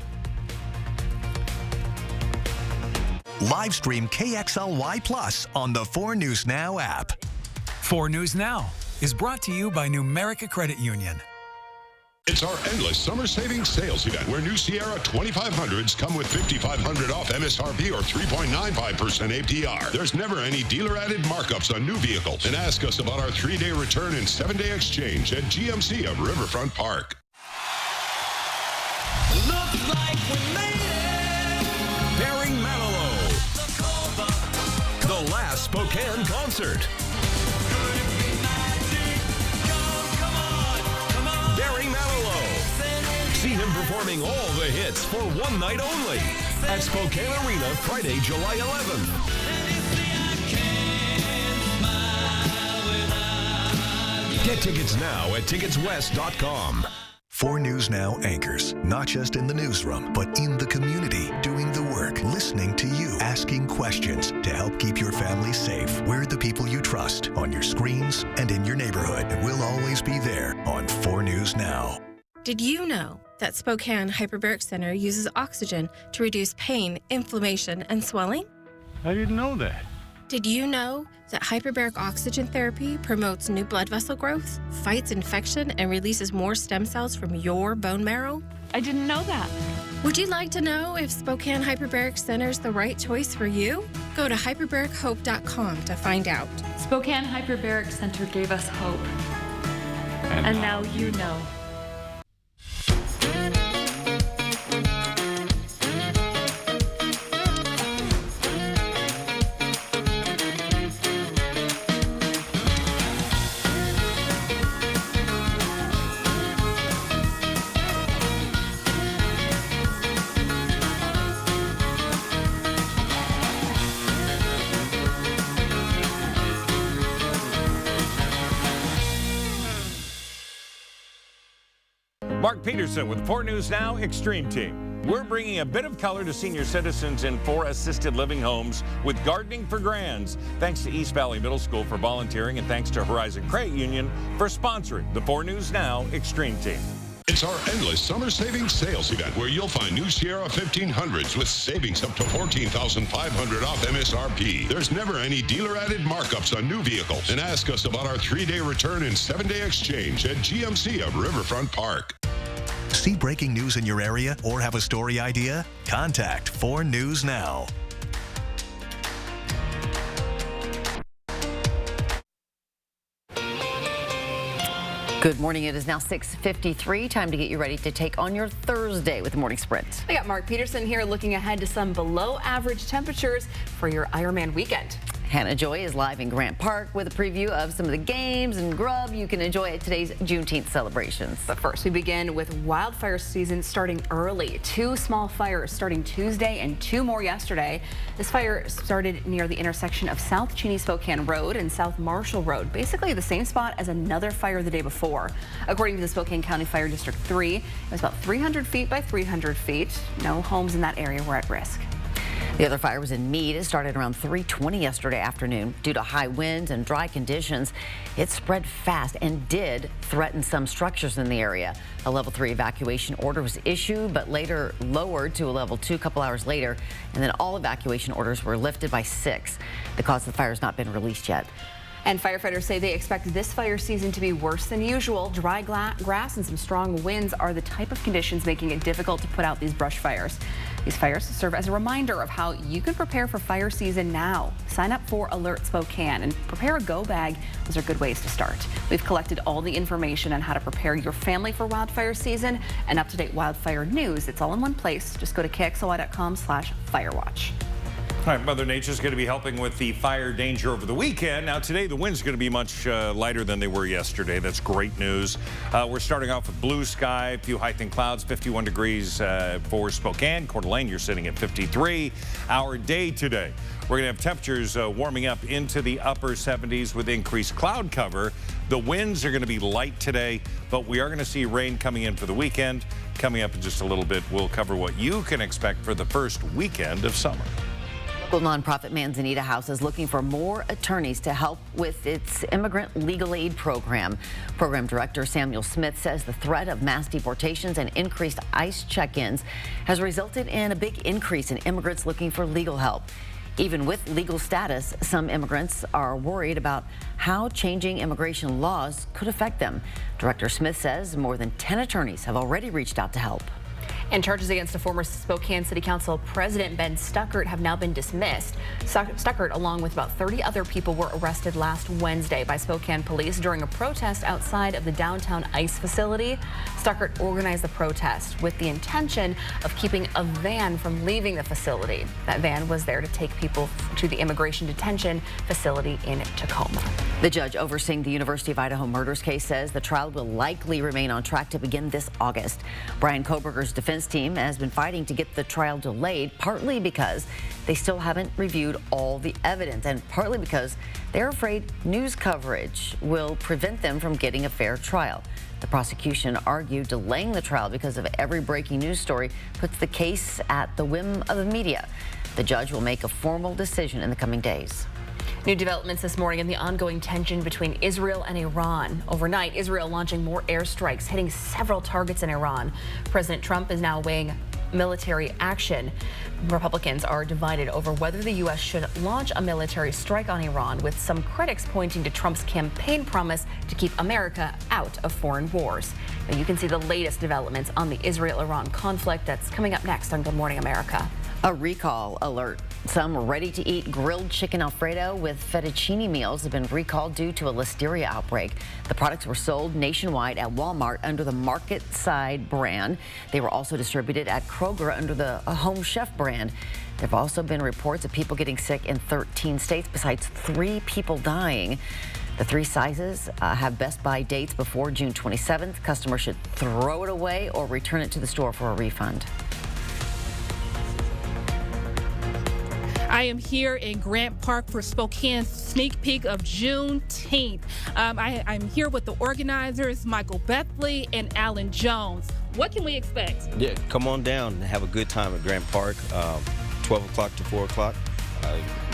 Live stream KXLY Plus on the 4 News Now app. 4 News Now is brought to you by Numerica Credit Union. It's our endless summer savings sales event where new Sierra 2500s come with $5,500 off MSRP or 3.95% APR. There's never any dealer-added markups on new vehicles. And ask us about our 3-day return and 7-day exchange at GMC of Riverfront Park. Looks like we made it. Barry Manilow. The last Spokane concert. Barry Manilow. See him performing all the hits for one night only at Spokane Arena Friday, July 11th. Get tickets now at ticketswest.com. 4 News Now anchors, not just in the newsroom, but in the community, doing the work, listening to you, asking questions to help keep your family safe. We're the people you trust on your screens and in your neighborhood. And we'll always be there on 4 News Now. Did you know that Spokane Hyperbaric Center uses oxygen to reduce pain, inflammation, and swelling? I didn't know that. Did you know that hyperbaric oxygen therapy promotes new blood vessel growth, fights infection, and releases more stem cells from your bone marrow? I didn't know that. Would you like to know if Spokane Hyperbaric Center is the right choice for you? Go to hyperbarichope.com to find out. Spokane Hyperbaric Center gave us hope. And now you know. Mark Peterson with 4 News Now Extreme Team. We're bringing a bit of color to senior citizens in 4 assisted living homes with Gardening for Grands. Thanks to East Valley Middle School for volunteering, and thanks to Horizon Credit Union for sponsoring the 4 News Now Extreme Team. It's our endless summer savings sales event where you'll find new Sierra 1500s with savings up to $14,500 off MSRP. There's never any dealer-added markups on new vehicles. And ask us about our 3-day return and 7-day exchange at GMC of Riverfront Park. See breaking news in your area or have a story idea? Contact 4 News Now. Good morning. It is now 6:53. Time to get you ready to take on your Thursday with the Morning Sprint. I got Mark Peterson here looking ahead to some below average temperatures for your Ironman weekend. Hannah Joy is live in Grant Park with a preview of some of the games and grub you can enjoy at today's Juneteenth celebrations. But first, we begin with wildfire season starting early. 2 small fires starting Tuesday and 2 more yesterday. This fire started near the intersection of South Cheney Spokane Road and South Marshall Road, basically the same spot as another fire the day before. According to the Spokane County Fire District 3, it was about 300 feet by 300 feet. No homes in that area were at risk. The other fire was in Meade. It started around 3:20 yesterday afternoon. Due to high winds and dry conditions, it spread fast and did threaten some structures in the area. A level 3 evacuation order was issued, but later lowered to a level 2 a couple hours later, and then all evacuation orders were lifted by 6. The cause of the fire has not been released yet. And firefighters say they expect this fire season to be worse than usual. Dry grass and some strong winds are the type of conditions making it difficult to put out these brush fires. These fires serve as a reminder of how you can prepare for fire season now. Sign up for Alert Spokane and prepare a go bag. Those are good ways to start. We've collected all the information on how to prepare your family for wildfire season and up-to-date wildfire news. It's all in one place. Just go to KXLY.com/firewatch. All right, Mother Nature's going to be helping with the fire danger over the weekend. Now, today, the wind's going to be much lighter than they were yesterday. That's great news. We're starting off with blue sky, a few high thin clouds, 51 degrees for Spokane. Coeur d'Alene, you're sitting at 53. Our day today, we're going to have temperatures warming up into the upper 70s with increased cloud cover. The winds are going to be light today, but we are going to see rain coming in for the weekend. Coming up in just a little bit, we'll cover what you can expect for the first weekend of summer. Local nonprofit Manzanita House is looking for more attorneys to help with its immigrant legal aid program. Program Director Samuel Smith says the threat of mass deportations and increased ICE check-ins has resulted in a big increase in immigrants looking for legal help. Even with legal status, some immigrants are worried about how changing immigration laws could affect them. Director Smith says more than 10 attorneys have already reached out to help. And charges against the former Spokane City Council President Ben Stuckert have now been dismissed. Stuckert, along with about 30 other people, were arrested last Wednesday by Spokane police during a protest outside of the downtown ICE facility. Stuckert organized the protest with the intention of keeping a van from leaving the facility. That van was there to take people to the immigration detention facility in Tacoma. The judge overseeing the University of Idaho murders case says the trial will likely remain on track to begin this August. Brian Koberger's defense team has been fighting to get the trial delayed, partly because they still haven't reviewed all the evidence and partly because they're afraid news coverage will prevent them from getting a fair trial. The prosecution argued delaying the trial because of every breaking news story puts the case at the whim of the media. The judge will make a formal decision in the coming days. New developments this morning in the ongoing tension between Israel and Iran. Overnight, Israel launching more airstrikes, hitting several targets in Iran. President Trump is now weighing military action. Republicans are divided over whether the U.S. should launch a military strike on Iran, with some critics pointing to Trump's campaign promise to keep America out of foreign wars. Now, you can see the latest developments on the Israel-Iran conflict. That's coming up next on Good Morning America. A recall alert. Some ready-to-eat grilled chicken Alfredo with fettuccine meals have been recalled due to a listeria outbreak. The products were sold nationwide at Walmart under the Market Side brand. They were also distributed at Kroger under the Home Chef brand. There have also been reports of people getting sick in 13 states, besides 3 people dying. The 3 sizes have Best Buy dates before June 27th. Customers should throw it away or return it to the store for a refund. I am here in Grant Park for Spokane's sneak peek of Juneteenth. I'm here with the organizers, Michael Bethley and Alan Jones. What can we expect? Yeah, come on down and have a good time at Grant Park, 12 o'clock to 4 o'clock.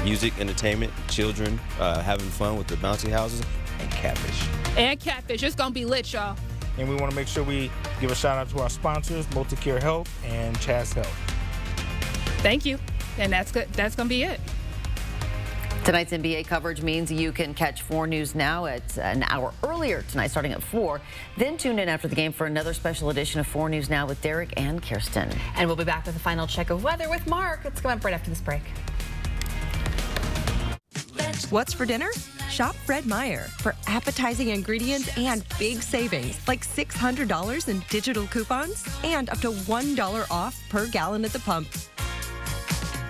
Music, entertainment, children having fun with the bouncy houses, and catfish. And catfish. It's going to be lit, y'all. And we want to make sure we give a shout out to our sponsors, MultiCare Health and Chas Health. Thank you. And that's good. That's going to be it. Tonight's NBA coverage means you can catch 4 News Now at an hour earlier tonight, starting at 4. Then tune in after the game for another special edition of 4 News Now with Derek and Kirsten. And we'll be back with a final check of weather with Mark. It's coming up right after this break. What's for dinner? Shop Fred Meyer for appetizing ingredients and big savings, like $600 in digital coupons and up to $1 off per gallon at the pump.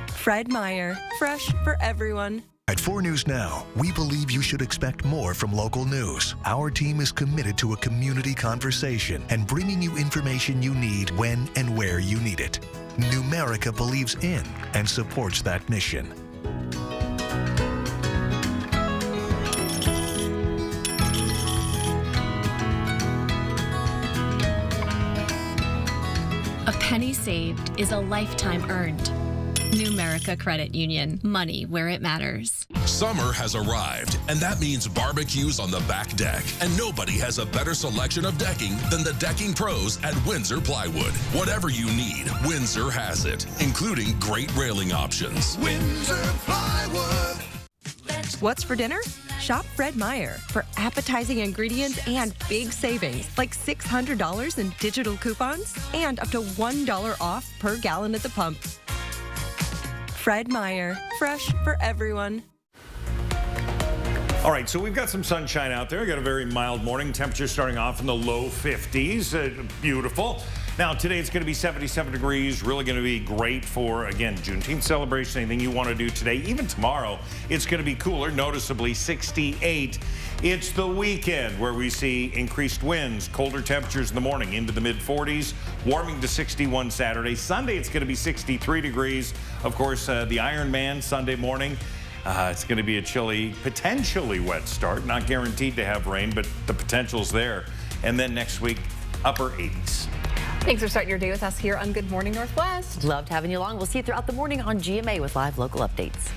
Fred Meyer, fresh for everyone. At 4 News Now, we believe you should expect more from local news. Our team is committed to a community conversation and bringing you information you need when and where you need it. Numerica believes in and supports that mission. A penny saved is a lifetime earned. Numerica Credit Union. Money where it matters. Summer has arrived, and that means barbecues on the back deck. And nobody has a better selection of decking than the decking pros at Windsor Plywood. Whatever you need, Windsor has it, including great railing options. What's for dinner? Shop Fred Meyer for appetizing ingredients and big savings like $600 in digital coupons and up to $1 off per gallon at the pump. Fred Meyer, fresh for everyone. All right, so we've got some sunshine out there. We've got a very mild morning. Temperature starting off in the low 50s. Beautiful. Now, today it's going to be 77 degrees. Really going to be great for, again, Juneteenth celebration. Anything you want to do today. Even tomorrow, it's going to be cooler, noticeably 68. It's the weekend where we see increased winds, colder temperatures in the morning into the mid-40s, warming to 61 Saturday. Sunday, it's going to be 63 degrees. Of course, the Ironman Sunday morning. It's going to be a chilly, potentially wet start. Not guaranteed to have rain, but the potential's there. And then next week, upper 80s. Thanks for starting your day with us here on Good Morning Northwest. Loved having you along. We'll see you throughout the morning on GMA with live local updates.